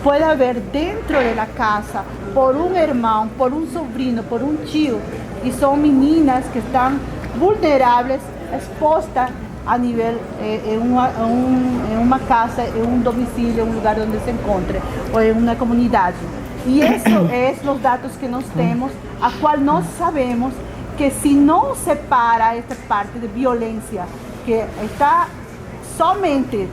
pode haver dentro da casa, por um irmão, por um sobrinho, por um tio, e são meninas que estão vulneráveis, expostas a nível em uma casa, em um domicílio, em um lugar onde se encontre, ou em uma comunidade. E esses são os dados que nós temos, a qual nós sabemos que se não separa essa parte de violência, que está somente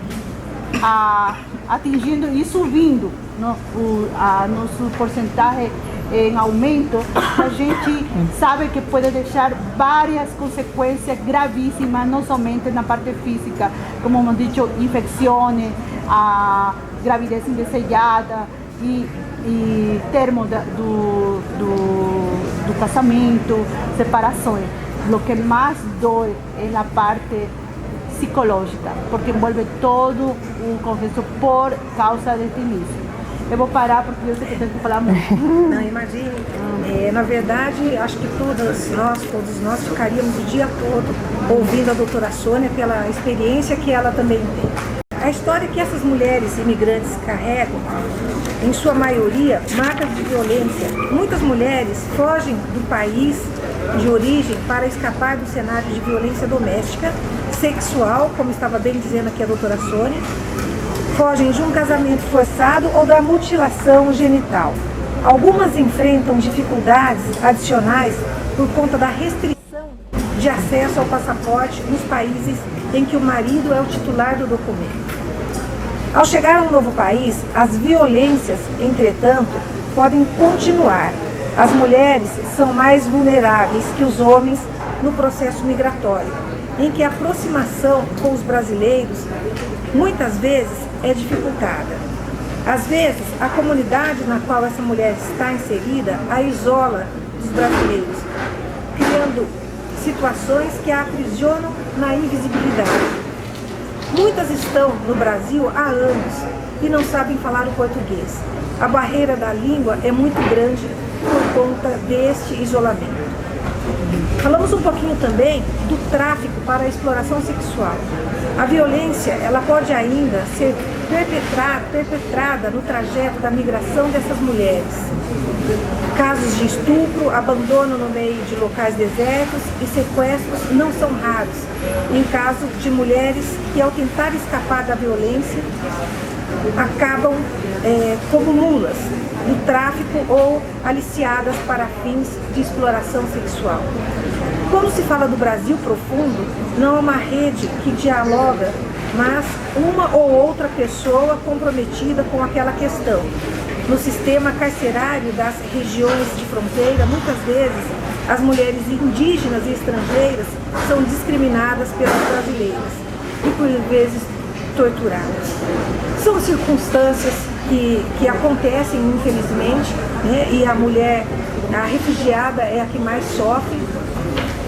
atingindo e subindo nosso porcentagem em aumento, a gente sabe que pode deixar várias consequências gravíssimas, não somente na parte física, como hemos dicho, infecções, a gravidez indesejada e termo do casamento, separações. O que mais dói é a parte psicológica, porque envolve todo o contexto por causa deste início. Eu vou parar porque eu sei que eu tenho que falar muito. Não, imagine. Na verdade, acho que todos nós ficaríamos o dia todo ouvindo a doutora Sônia pela experiência que ela também tem. A história que essas mulheres imigrantes carregam, em sua maioria, marcas de violência. Muitas mulheres fogem do país de origem para escapar do cenário de violência doméstica, sexual, como estava bem dizendo aqui a doutora Sônia, fogem de um casamento forçado ou da mutilação genital. Algumas enfrentam dificuldades adicionais por conta da restrição de acesso ao passaporte nos países em que o marido é o titular do documento. Ao chegar a um novo país, as violências, entretanto, podem continuar. As mulheres são mais vulneráveis que os homens no processo migratório, em que a aproximação com os brasileiros muitas vezes é dificultada. Às vezes, a comunidade na qual essa mulher está inserida a isola dos brasileiros, criando situações que a aprisionam na invisibilidade. Muitas estão no Brasil há anos e não sabem falar o português. A barreira da língua é muito grande por conta deste isolamento. Falamos um pouquinho também do tráfico para a exploração sexual. A violência, ela pode ainda ser perpetrada no trajeto da migração dessas mulheres. Casos de estupro, abandono no meio de locais desertos e sequestros não são raros, em caso de mulheres que, ao tentar escapar da violência, acabam como mulas do tráfico ou aliciadas para fins de exploração sexual. Quando se fala do Brasil profundo, não é uma rede que dialoga, mas uma ou outra pessoa comprometida com aquela questão. No sistema carcerário das regiões de fronteira, muitas vezes as mulheres indígenas e estrangeiras são discriminadas pelas brasileiras e por vezes torturadas. São circunstâncias que acontecem, infelizmente, né? E a mulher, a refugiada é a que mais sofre,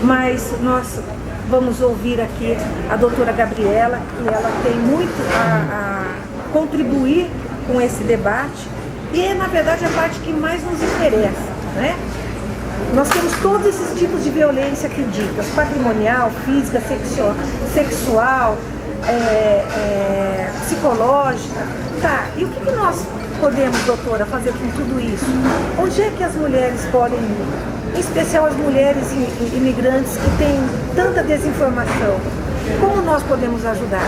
mas nós vamos ouvir aqui a doutora Gabriela, que ela tem muito a contribuir com esse debate e é, na verdade, a parte que mais nos interessa, né? Nós temos todos esses tipos de violência aqui ditas, patrimonial, física, sexual, psicológica. Tá, e o que nós podemos, doutora, fazer com tudo isso? Onde é que as mulheres podem ir? Em especial as mulheres imigrantes que têm tanta desinformação. Como nós podemos ajudar,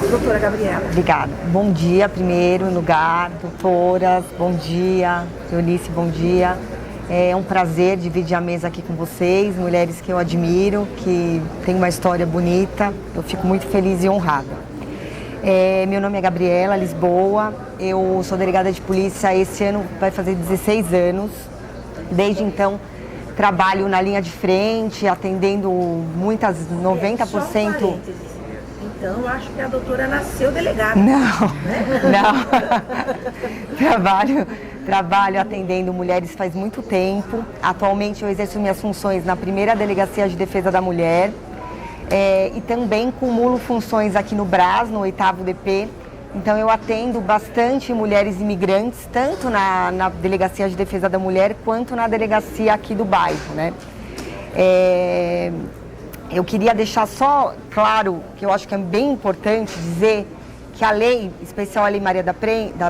doutora Gabriela? Obrigada. Bom dia, primeiro lugar, doutoras, bom dia, Eunice, bom dia. É um prazer dividir a mesa aqui com vocês, mulheres que eu admiro, que têm uma história bonita. Eu fico muito feliz e honrada. Meu nome é Gabriela Lisboa, eu sou delegada de polícia, esse ano vai fazer 16 anos. Desde então, trabalho na linha de frente, atendendo muitas, 90%. Só um parênteses. Então, eu acho que a doutora nasceu delegada. Não, não. Trabalho atendendo mulheres faz muito tempo. Atualmente eu exerço minhas funções na primeira Delegacia de Defesa da Mulher e também cumulo funções aqui no Brás, no 8º DP. Então eu atendo bastante mulheres imigrantes, tanto na Delegacia de Defesa da Mulher, quanto na delegacia aqui do bairro, né? Eu queria deixar só claro, que eu acho que é bem importante dizer, que a lei, especial a Lei Maria da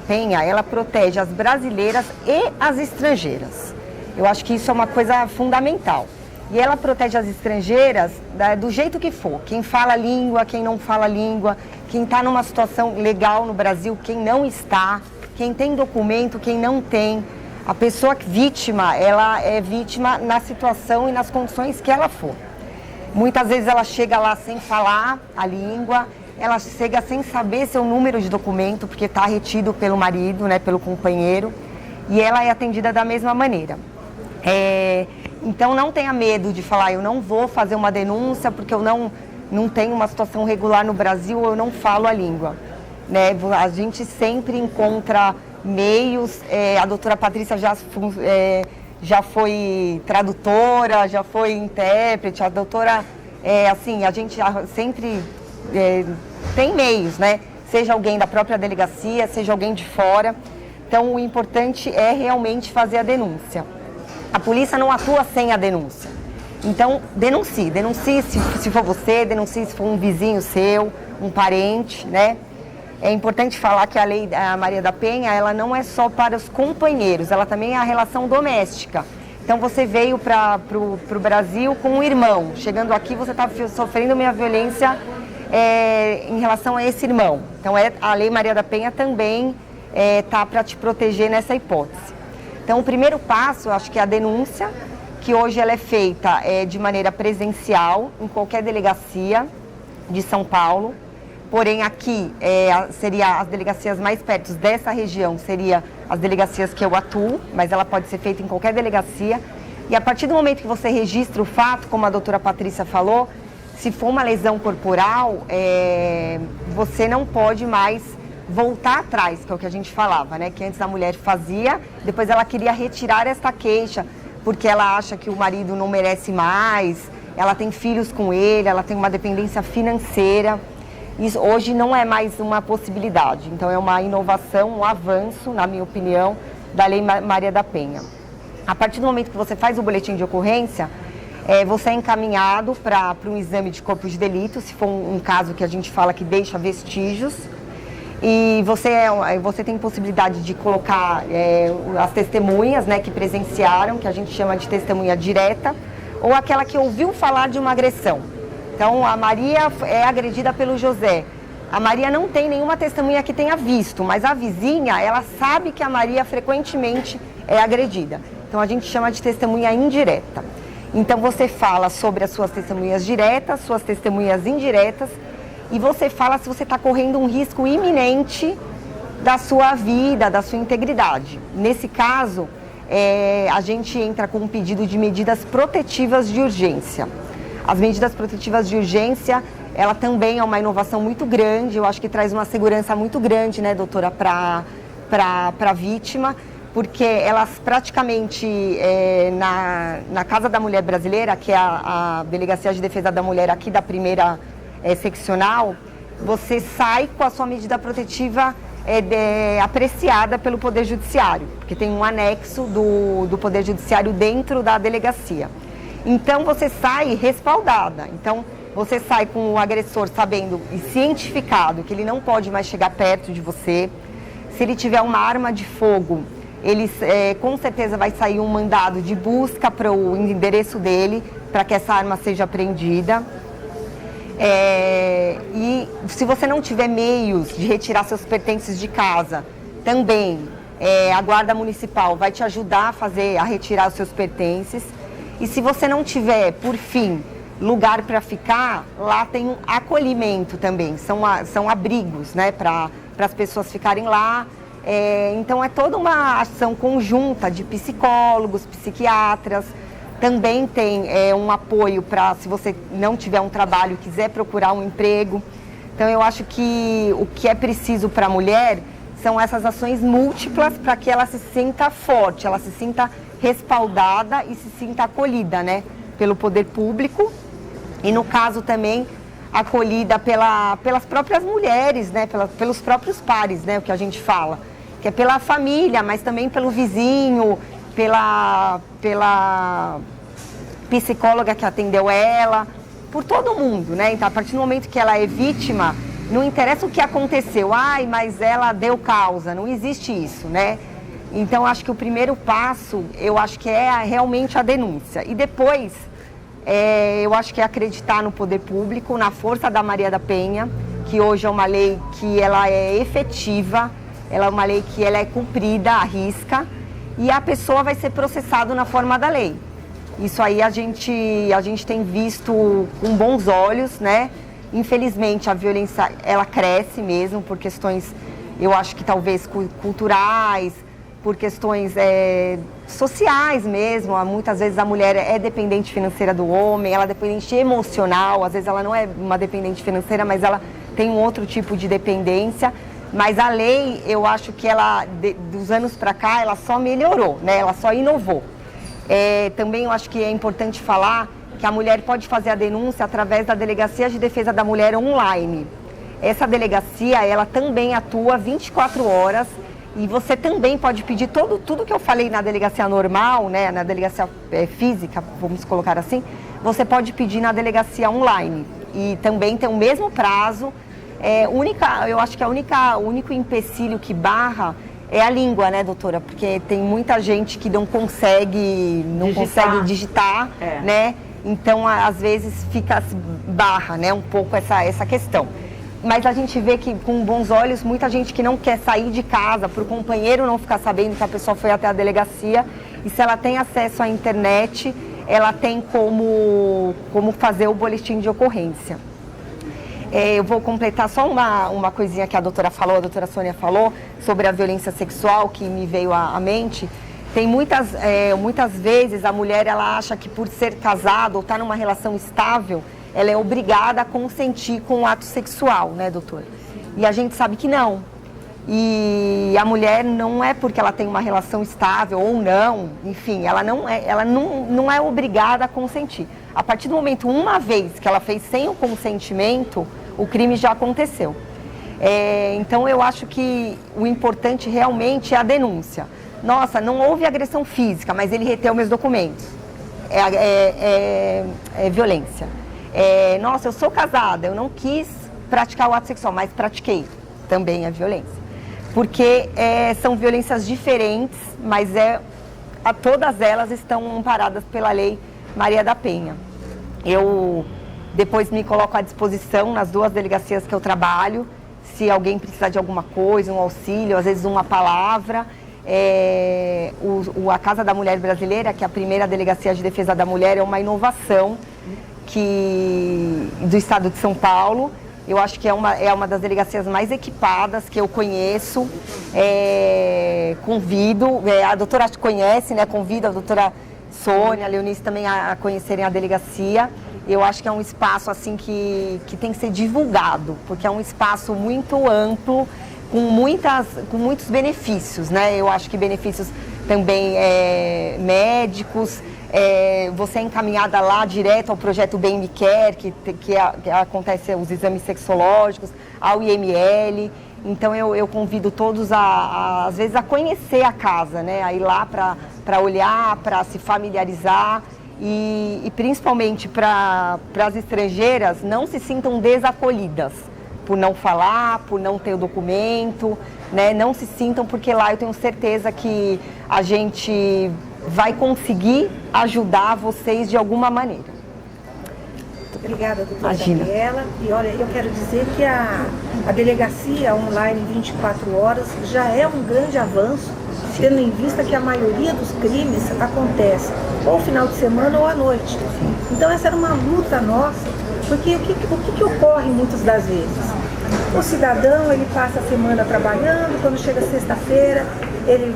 Penha, ela protege as brasileiras e as estrangeiras. Eu acho que isso é uma coisa fundamental. E ela protege as estrangeiras do jeito que for. Quem fala língua, quem não fala língua, quem está numa situação legal no Brasil, quem não está, quem tem documento, quem não tem. A pessoa vítima, ela é vítima na situação e nas condições que ela for. Muitas vezes ela chega lá sem falar a língua, ela chega sem saber seu número de documento, porque está retido pelo marido, né, pelo companheiro, e ela é atendida da mesma maneira. Então não tenha medo de falar, eu não vou fazer uma denúncia porque eu não tenho uma situação regular no Brasil, ou eu não falo a língua. Né? A gente sempre encontra meios, a doutora Patrícia já foi tradutora, já foi intérprete, a doutora, assim, a gente sempre tem meios, né? Seja alguém da própria delegacia, seja alguém de fora. Então o importante é realmente fazer a denúncia. A polícia não atua sem a denúncia. Então denuncie se for você, denuncie se for um vizinho seu, um parente, né? É importante falar que a Lei Maria da Penha, ela não é só para os companheiros, ela também é a relação doméstica. Então você veio para o Brasil com um irmão, chegando aqui você está sofrendo uma violência em relação a esse irmão. Então a Lei Maria da Penha também está para te proteger nessa hipótese. Então o primeiro passo, eu acho que é a denúncia, que hoje ela é feita de maneira presencial em qualquer delegacia de São Paulo. Porém, aqui seria as delegacias mais perto dessa região, seria as delegacias que eu atuo, mas ela pode ser feita em qualquer delegacia. E a partir do momento que você registra o fato, como a doutora Patrícia falou, se for uma lesão corporal, você não pode mais voltar atrás, que é o que a gente falava, né? Que antes a mulher fazia, depois ela queria retirar esta queixa, porque ela acha que o marido não merece mais, ela tem filhos com ele, ela tem uma dependência financeira. Isso hoje não é mais uma possibilidade, então é uma inovação, um avanço, na minha opinião, da Lei Maria da Penha. A partir do momento que você faz o boletim de ocorrência, você é encaminhado para um exame de corpo de delito, se for um caso que a gente fala que deixa vestígios, e você tem possibilidade de colocar as testemunhas, né, que presenciaram, que a gente chama de testemunha direta, ou aquela que ouviu falar de uma agressão. Então, a Maria é agredida pelo José. A Maria não tem nenhuma testemunha que tenha visto, mas a vizinha, ela sabe que a Maria frequentemente é agredida. Então, a gente chama de testemunha indireta. Então, você fala sobre as suas testemunhas diretas, suas testemunhas indiretas, e você fala se você está correndo um risco iminente da sua vida, da sua integridade. Nesse caso, a gente entra com um pedido de medidas protetivas de urgência. As medidas protetivas de urgência, ela também é uma inovação muito grande, eu acho que traz uma segurança muito grande, né, doutora, para a vítima, porque elas praticamente, na Casa da Mulher Brasileira, que é a Delegacia de Defesa da Mulher aqui da primeira seccional, você sai com a sua medida protetiva apreciada pelo Poder Judiciário, porque tem um anexo do Poder Judiciário dentro da delegacia. Então você sai respaldada, então você sai com o agressor sabendo e cientificado que ele não pode mais chegar perto de você. Se ele tiver uma arma de fogo, ele com certeza vai sair um mandado de busca para o endereço dele, para que essa arma seja apreendida. E se você não tiver meios de retirar seus pertences de casa, também a Guarda Municipal vai te ajudar a retirar os seus pertences. E se você não tiver, por fim, lugar para ficar, lá tem um acolhimento também, são abrigos, né, para as pessoas ficarem lá. Então é toda uma ação conjunta de psicólogos, psiquiatras. Também tem um apoio para, se você não tiver um trabalho, quiser procurar um emprego. Então eu acho que o que é preciso para a mulher são essas ações múltiplas para que ela se sinta forte, ela se sinta respaldada e se sinta acolhida, né, pelo poder público e, no caso, também acolhida pelas próprias mulheres, né, pelos próprios pares, né, o que a gente fala, que é pela família, mas também pelo vizinho, pela psicóloga que atendeu ela, por todo mundo, né? Então, a partir do momento que ela é vítima, não interessa o que aconteceu, mas ela deu causa, não existe isso, né? Então, acho que o primeiro passo, eu acho que é realmente a denúncia. E depois, eu acho que é acreditar no poder público, na força da Maria da Penha, que hoje é uma lei que ela é efetiva, ela é uma lei que ela é cumprida à risca. e a pessoa vai ser processada na forma da lei. Isso aí a gente tem visto com bons olhos, né? Infelizmente a violência, ela cresce mesmo por questões, eu acho que talvez culturais, por questões sociais mesmo. Muitas vezes a mulher é dependente financeira do homem, ela é dependente emocional, às vezes ela não é uma dependente financeira, mas ela tem um outro tipo de dependência. Mas a lei, eu acho que ela, dos anos para cá, ela só melhorou, né? Ela só inovou. Também eu acho que é importante falar que a mulher pode fazer a denúncia através da Delegacia de Defesa da Mulher online. Essa delegacia, ela também atua 24 horas e você também pode pedir tudo que eu falei na delegacia normal, né, na delegacia física, vamos colocar assim, você pode pedir na delegacia online. E também tem o mesmo prazo. Eu acho que o único empecilho que barra é a língua, né, doutora? Porque tem muita gente que não consegue digitar, né? Então, às vezes, barra, né, um pouco essa questão. Mas a gente vê que, com bons olhos, muita gente que não quer sair de casa, para o companheiro não ficar sabendo que a pessoa foi até a delegacia. E se ela tem acesso à internet, ela tem como fazer o boletim de ocorrência. Eu vou completar só uma coisinha que a doutora Sônia falou, sobre a violência sexual, que me veio à mente. Tem muitas vezes a mulher, ela acha que por ser casada ou estar numa relação estável, ela é obrigada a consentir com o ato sexual, né, doutora? E a gente sabe que não. E a mulher não é porque ela tem uma relação estável ou não, enfim, ela não é obrigada a consentir. A partir do momento, uma vez que ela fez sem o consentimento, o crime já aconteceu. Então eu acho que o importante realmente é a denúncia. Nossa, não houve agressão física, mas ele reteu meus documentos. É violência. Nossa, eu sou casada, eu não quis praticar o ato sexual, mas pratiquei. Também é violência. Porque são violências diferentes, mas todas elas estão amparadas pela Lei Maria da Penha. Eu depois me coloco à disposição nas 2 delegacias que eu trabalho, se alguém precisar de alguma coisa, um auxílio, às vezes uma palavra. A Casa da Mulher Brasileira, que é a primeira delegacia de defesa da mulher, é uma inovação do estado de São Paulo. Eu acho que é uma das delegacias mais equipadas que eu conheço. Convido, a doutora conhece, né? Convido a doutora Sônia, a Leonice também a conhecerem a delegacia. Eu acho que é um espaço assim que tem que ser divulgado, porque é um espaço muito amplo, com muitos benefícios, né? Eu acho que benefícios também médicos. Você é encaminhada lá direto ao projeto Bem Me Quer, que acontece os exames sexológicos, ao IML. Então eu convido todos às vezes a conhecer a casa, né? A ir lá para olhar, para se familiarizar e principalmente para as estrangeiras não se sintam desacolhidas por não falar, por não ter o documento, né? Não se sintam, porque lá eu tenho certeza que a gente vai conseguir ajudar vocês de alguma maneira. Obrigada, doutora Gabriela. E olha, eu quero dizer que a delegacia online 24 horas já é um grande avanço, tendo em vista que a maioria dos crimes acontece ou final de semana ou à noite. Então essa era uma luta nossa, porque o que ocorre muitas das vezes? O cidadão, ele passa a semana trabalhando, quando chega sexta-feira, ele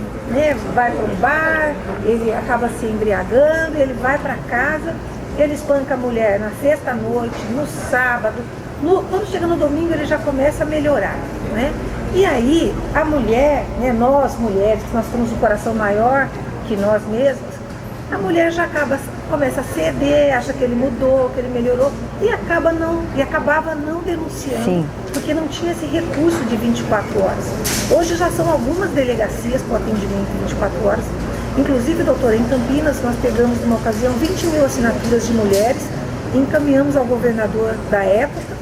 vai para um bar, ele acaba se embriagando, ele vai para casa, ele espanca a mulher na sexta-noite, no sábado, quando chega no domingo ele já começa a melhorar, né? E aí a mulher, né, nós mulheres, que nós temos um coração maior que nós mesmas, a mulher já começa a ceder, acha que ele mudou, que ele melhorou e acabava não denunciando. Sim. Porque não tinha esse recurso de 24 horas. Hoje já são algumas delegacias com atendimento 24 horas. Inclusive, doutora, em Campinas nós pegamos numa ocasião 20 mil assinaturas de mulheres e encaminhamos ao governador da época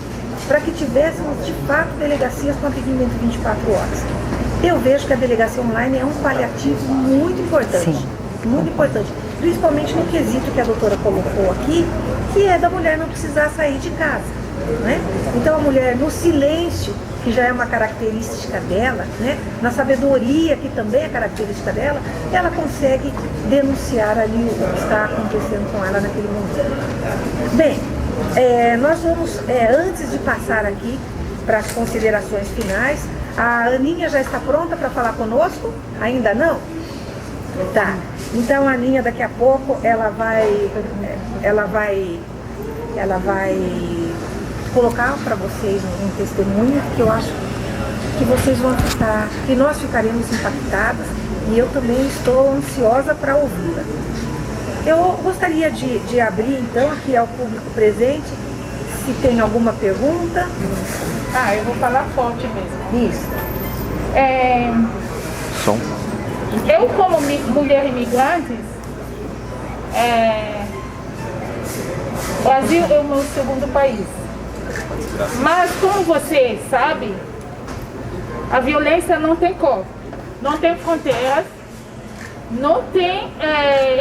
para que tivéssemos de fato delegacias com atendimento 24 horas. Eu vejo que a delegacia online é um paliativo muito importante. Sim. Muito importante. Principalmente no quesito que a doutora colocou aqui, que é da mulher não precisar sair de casa, né? Então a mulher, no silêncio, que já é uma característica dela, né? Na sabedoria, que também é característica dela, ela consegue denunciar ali o que está acontecendo com ela naquele momento. Bem, nós vamos, antes de passar aqui para as considerações finais, a Aninha já está pronta para falar conosco? Ainda não? Tá. Então a Aninha daqui a pouco ela vai colocar para vocês um testemunho que eu acho que vocês vão ficar, que nós ficaremos impactadas, e eu também estou ansiosa para ouvi-la. Eu gostaria de abrir então aqui ao público presente, se tem alguma pergunta. Eu vou falar forte mesmo. Isso. Som. Eu, como mulher imigrante, Brasil é o meu segundo país. Mas, como você sabe, a violência não tem cor, não tem fronteiras, não tem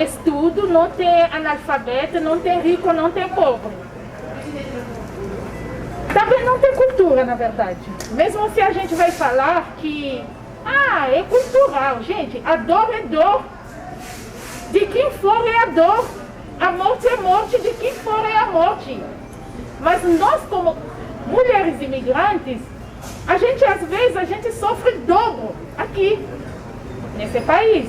estudo, não tem analfabeto, não tem rico, não tem pobre. Também não tem cultura, na verdade. Mesmo se a gente vai falar que é cultural. Gente, a dor é dor. De quem for é a dor. A morte é morte, de quem for é a morte. Mas nós, como mulheres imigrantes, às vezes, a gente sofre dobro aqui, nesse país.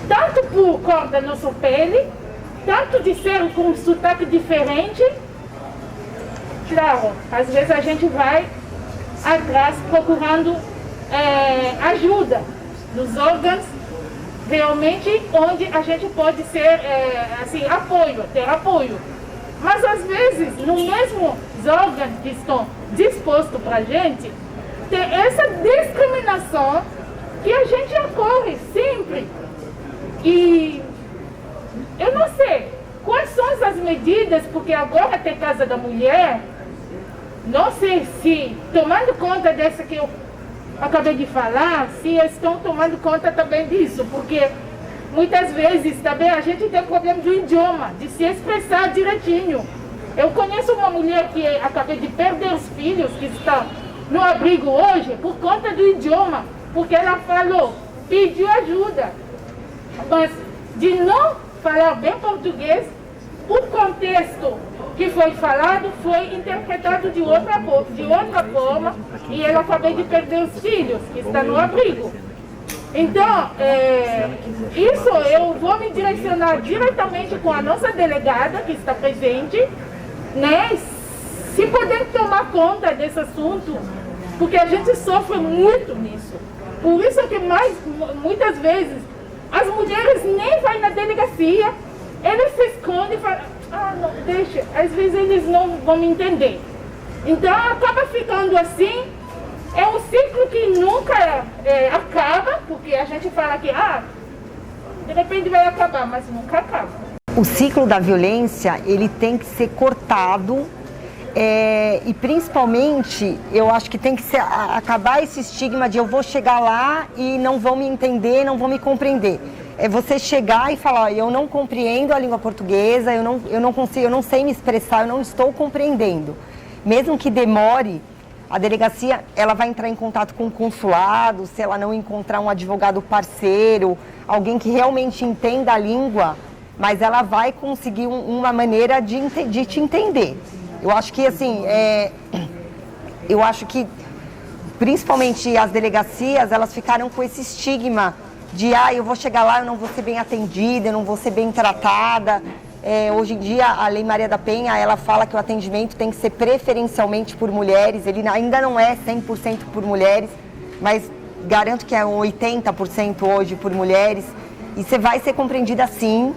Tanto por cor da nossa pele, tanto de ser com um sotaque diferente. Claro, às vezes a gente vai atrás procurando ajuda nos órgãos, realmente onde a gente pode ser, ter apoio. Mas às vezes, no mesmo órgãos que estão dispostos para a gente, tem essa discriminação que a gente ocorre sempre. E eu não sei quais são as medidas, porque agora tem Casa da Mulher, não sei se, tomando conta dessa que eu acabei de falar, se estão tomando conta também disso, porque muitas vezes também a gente tem problema do idioma, de se expressar direitinho. Eu conheço uma mulher que acabei de perder os filhos, que estão no abrigo hoje, por conta do idioma, porque ela falou, pediu ajuda, mas de não falar bem português, o contexto que foi falado foi interpretado de outra forma, e ela acabou de perder os filhos, que estão no abrigo. Então, isso eu vou me direcionar diretamente com a nossa delegada, que está presente, né? Se puder tomar conta desse assunto, porque a gente sofre muito nisso. Por isso que muitas vezes as mulheres nem vão na delegacia, eles se escondem e falam, não, deixa, às vezes eles não vão me entender. Então acaba ficando assim, é um ciclo que nunca acaba, porque a gente fala que, de repente vai acabar, mas nunca acaba. O ciclo da violência, ele tem que ser cortado, e principalmente, eu acho que tem que acabar esse estigma de eu vou chegar lá e não vão me entender, não vão me compreender. É você chegar e falar, eu não compreendo a língua portuguesa, eu não consigo, eu não sei me expressar, eu não estou compreendendo. Mesmo que demore, a delegacia ela vai entrar em contato com o consulado, se ela não encontrar um advogado parceiro, alguém que realmente entenda a língua, mas ela vai conseguir uma maneira de te entender. Eu acho que, assim, principalmente as delegacias, elas ficaram com esse estigma de, eu vou chegar lá, eu não vou ser bem atendida, eu não vou ser bem tratada. Hoje em dia, a Lei Maria da Penha, ela fala que o atendimento tem que ser preferencialmente por mulheres, ele ainda não é 100% por mulheres, mas garanto que é 80% hoje por mulheres, e você vai ser compreendida sim,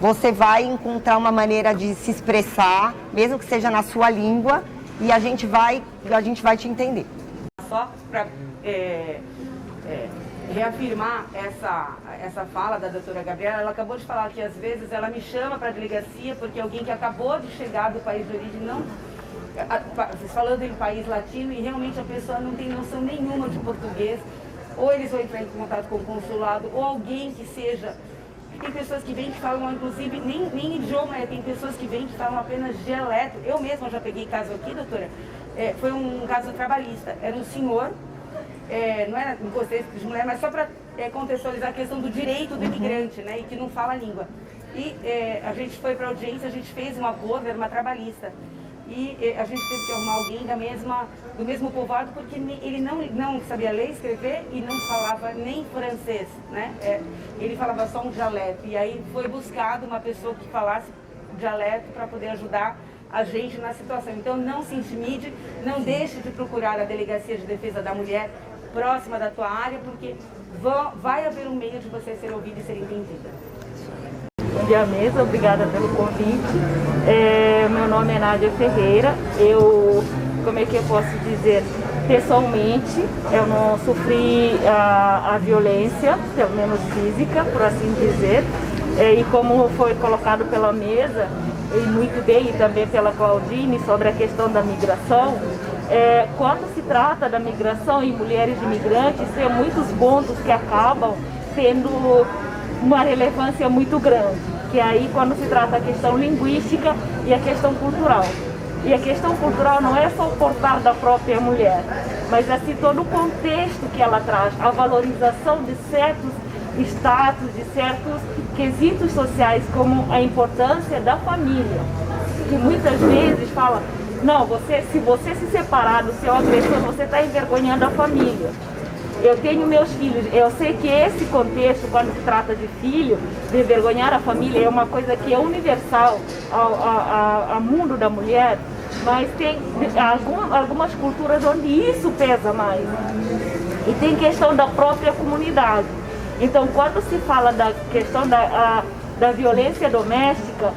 você vai encontrar uma maneira de se expressar, mesmo que seja na sua língua, e a gente vai te entender. Só para reafirmar essa fala da doutora Gabriela, ela acabou de falar que às vezes ela me chama para a delegacia porque alguém que acabou de chegar do país de origem não... Falando em país latino, e realmente a pessoa não tem noção nenhuma de português, ou eles vão entrar em contato com o consulado, ou alguém que seja... Tem pessoas que vêm que falam, inclusive, nem idioma, tem pessoas que vêm que falam apenas dialeto. Eu mesma já peguei caso aqui, doutora, foi um caso trabalhista. Era um senhor, não era um contexto de mulher, mas só para contextualizar a questão do direito do imigrante, né, e que não fala a língua. E a gente foi para a audiência, a gente fez um acordo, era uma trabalhista. E a gente teve que arrumar alguém do mesmo povoado, porque ele não sabia ler, escrever e não falava nem francês, né? Ele falava só um dialeto. E aí foi buscado uma pessoa que falasse dialeto para poder ajudar a gente na situação. Então não se intimide, não deixe de procurar a Delegacia de Defesa da Mulher próxima da tua área, porque vai haver um meio de você ser ouvida e ser entendida. Bom dia, mesa. Obrigada pelo convite. Meu nome é Nádia Ferreira. Como é que eu posso dizer? Pessoalmente, eu não sofri a violência, pelo menos física, por assim dizer. E como foi colocado pela mesa, e muito bem, e também pela Claudine, sobre a questão da migração, quando se trata da migração e mulheres imigrantes, tem muitos pontos que acabam tendo uma relevância muito grande, que aí quando se trata da questão linguística e a questão cultural. E a questão cultural não é só o portar da própria mulher, mas assim todo o contexto que ela traz, a valorização de certos status, de certos quesitos sociais, como a importância da família, que muitas vezes fala, não, se você se separar do seu agressor, você está envergonhando a família. Eu tenho meus filhos, eu sei que esse contexto, quando se trata de filho, de envergonhar a família, é uma coisa que é universal ao mundo da mulher, mas tem algumas culturas onde isso pesa mais. E tem questão da própria comunidade. Então, quando se fala da questão da violência doméstica,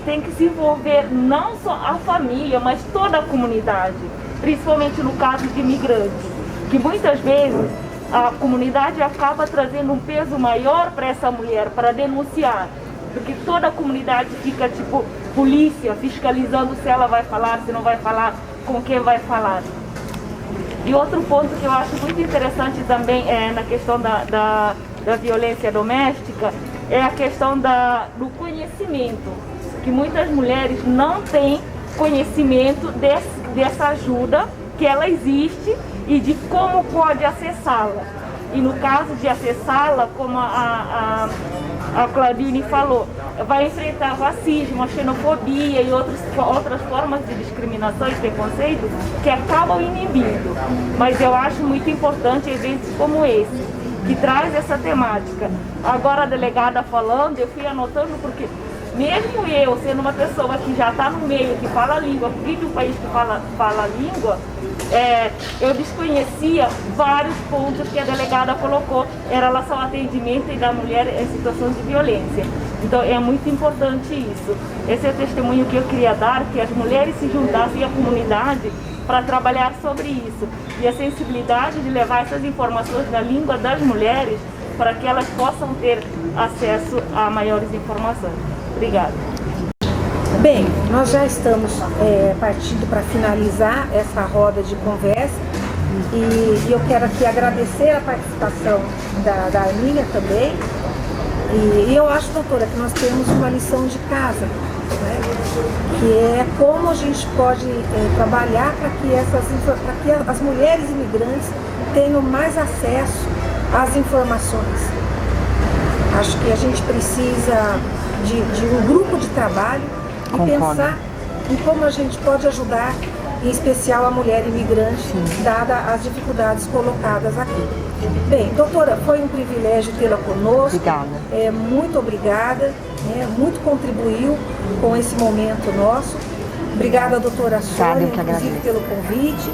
tem que se envolver não só a família, mas toda a comunidade, principalmente no caso de imigrantes, que muitas vezes a comunidade acaba trazendo um peso maior para essa mulher, para denunciar, porque toda a comunidade fica tipo polícia, fiscalizando se ela vai falar, se não vai falar, com quem vai falar. E outro ponto que eu acho muito interessante também na questão da violência doméstica é a questão do conhecimento, que muitas mulheres não têm conhecimento dessa ajuda, que ela existe e de como pode acessá-la. E no caso de acessá-la, como a Claudine falou, vai enfrentar racismo, a xenofobia e outras formas de discriminação e preconceito que acabam inibindo. Mas eu acho muito importante eventos como esse, que traz essa temática. Agora a delegada falando, eu fui anotando porque mesmo eu, sendo uma pessoa que já está no meio, que fala a língua, vive um país que fala a língua, eu desconhecia vários pontos que a delegada colocou em relação ao atendimento e da mulher em situação de violência. Então é muito importante isso. Esse é o testemunho que eu queria dar, que as mulheres se juntassem à comunidade para trabalhar sobre isso. E a sensibilidade de levar essas informações da língua das mulheres para que elas possam ter acesso a maiores informações. Obrigada. Bem, nós já estamos partindo para finalizar essa roda de conversa e eu quero aqui agradecer a participação da Armínia também. E eu acho, doutora, que nós temos uma lição de casa, né? Que é como a gente pode trabalhar para que as mulheres imigrantes tenham mais acesso às informações. Acho que a gente precisa de um grupo de trabalho e pensar em como a gente pode ajudar, em especial a mulher imigrante, dada as dificuldades colocadas aqui. Bem, doutora, foi um privilégio tê-la conosco. Obrigada. Muito obrigada, muito contribuiu com esse momento nosso. Obrigada, doutora Sônia, inclusive pelo convite.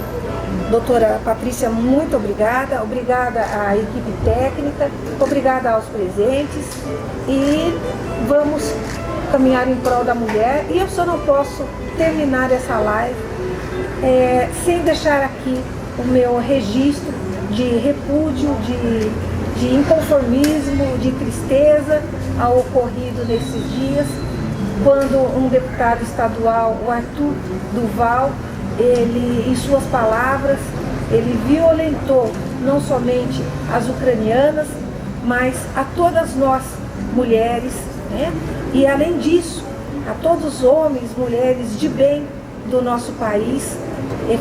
Doutora Patrícia, muito obrigada. Obrigada à equipe técnica, obrigada aos presentes. E vamos caminhar em prol da mulher. E eu só não posso terminar essa live sem deixar aqui o meu registro de repúdio, de inconformismo, de tristeza ao ocorrido nesses dias, quando um deputado estadual, o Arthur Duval, ele, em suas palavras, ele violentou não somente as ucranianas, mas a todas nós, mulheres, né? E além disso, a todos os homens, mulheres de bem do nosso país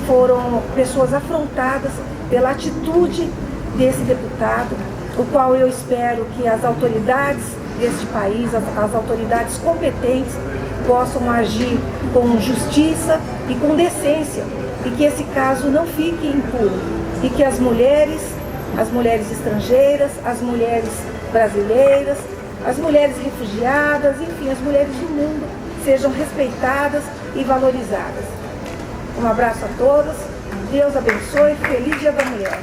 foram pessoas afrontadas pela atitude desse deputado, o qual eu espero que as autoridades deste país, as autoridades competentes, possam agir com justiça e com decência, e que esse caso não fique impune, e que as mulheres estrangeiras, as mulheres brasileiras, as mulheres refugiadas, enfim, as mulheres do mundo sejam respeitadas e valorizadas. Um abraço a todas, Deus abençoe, feliz Dia da Mulher.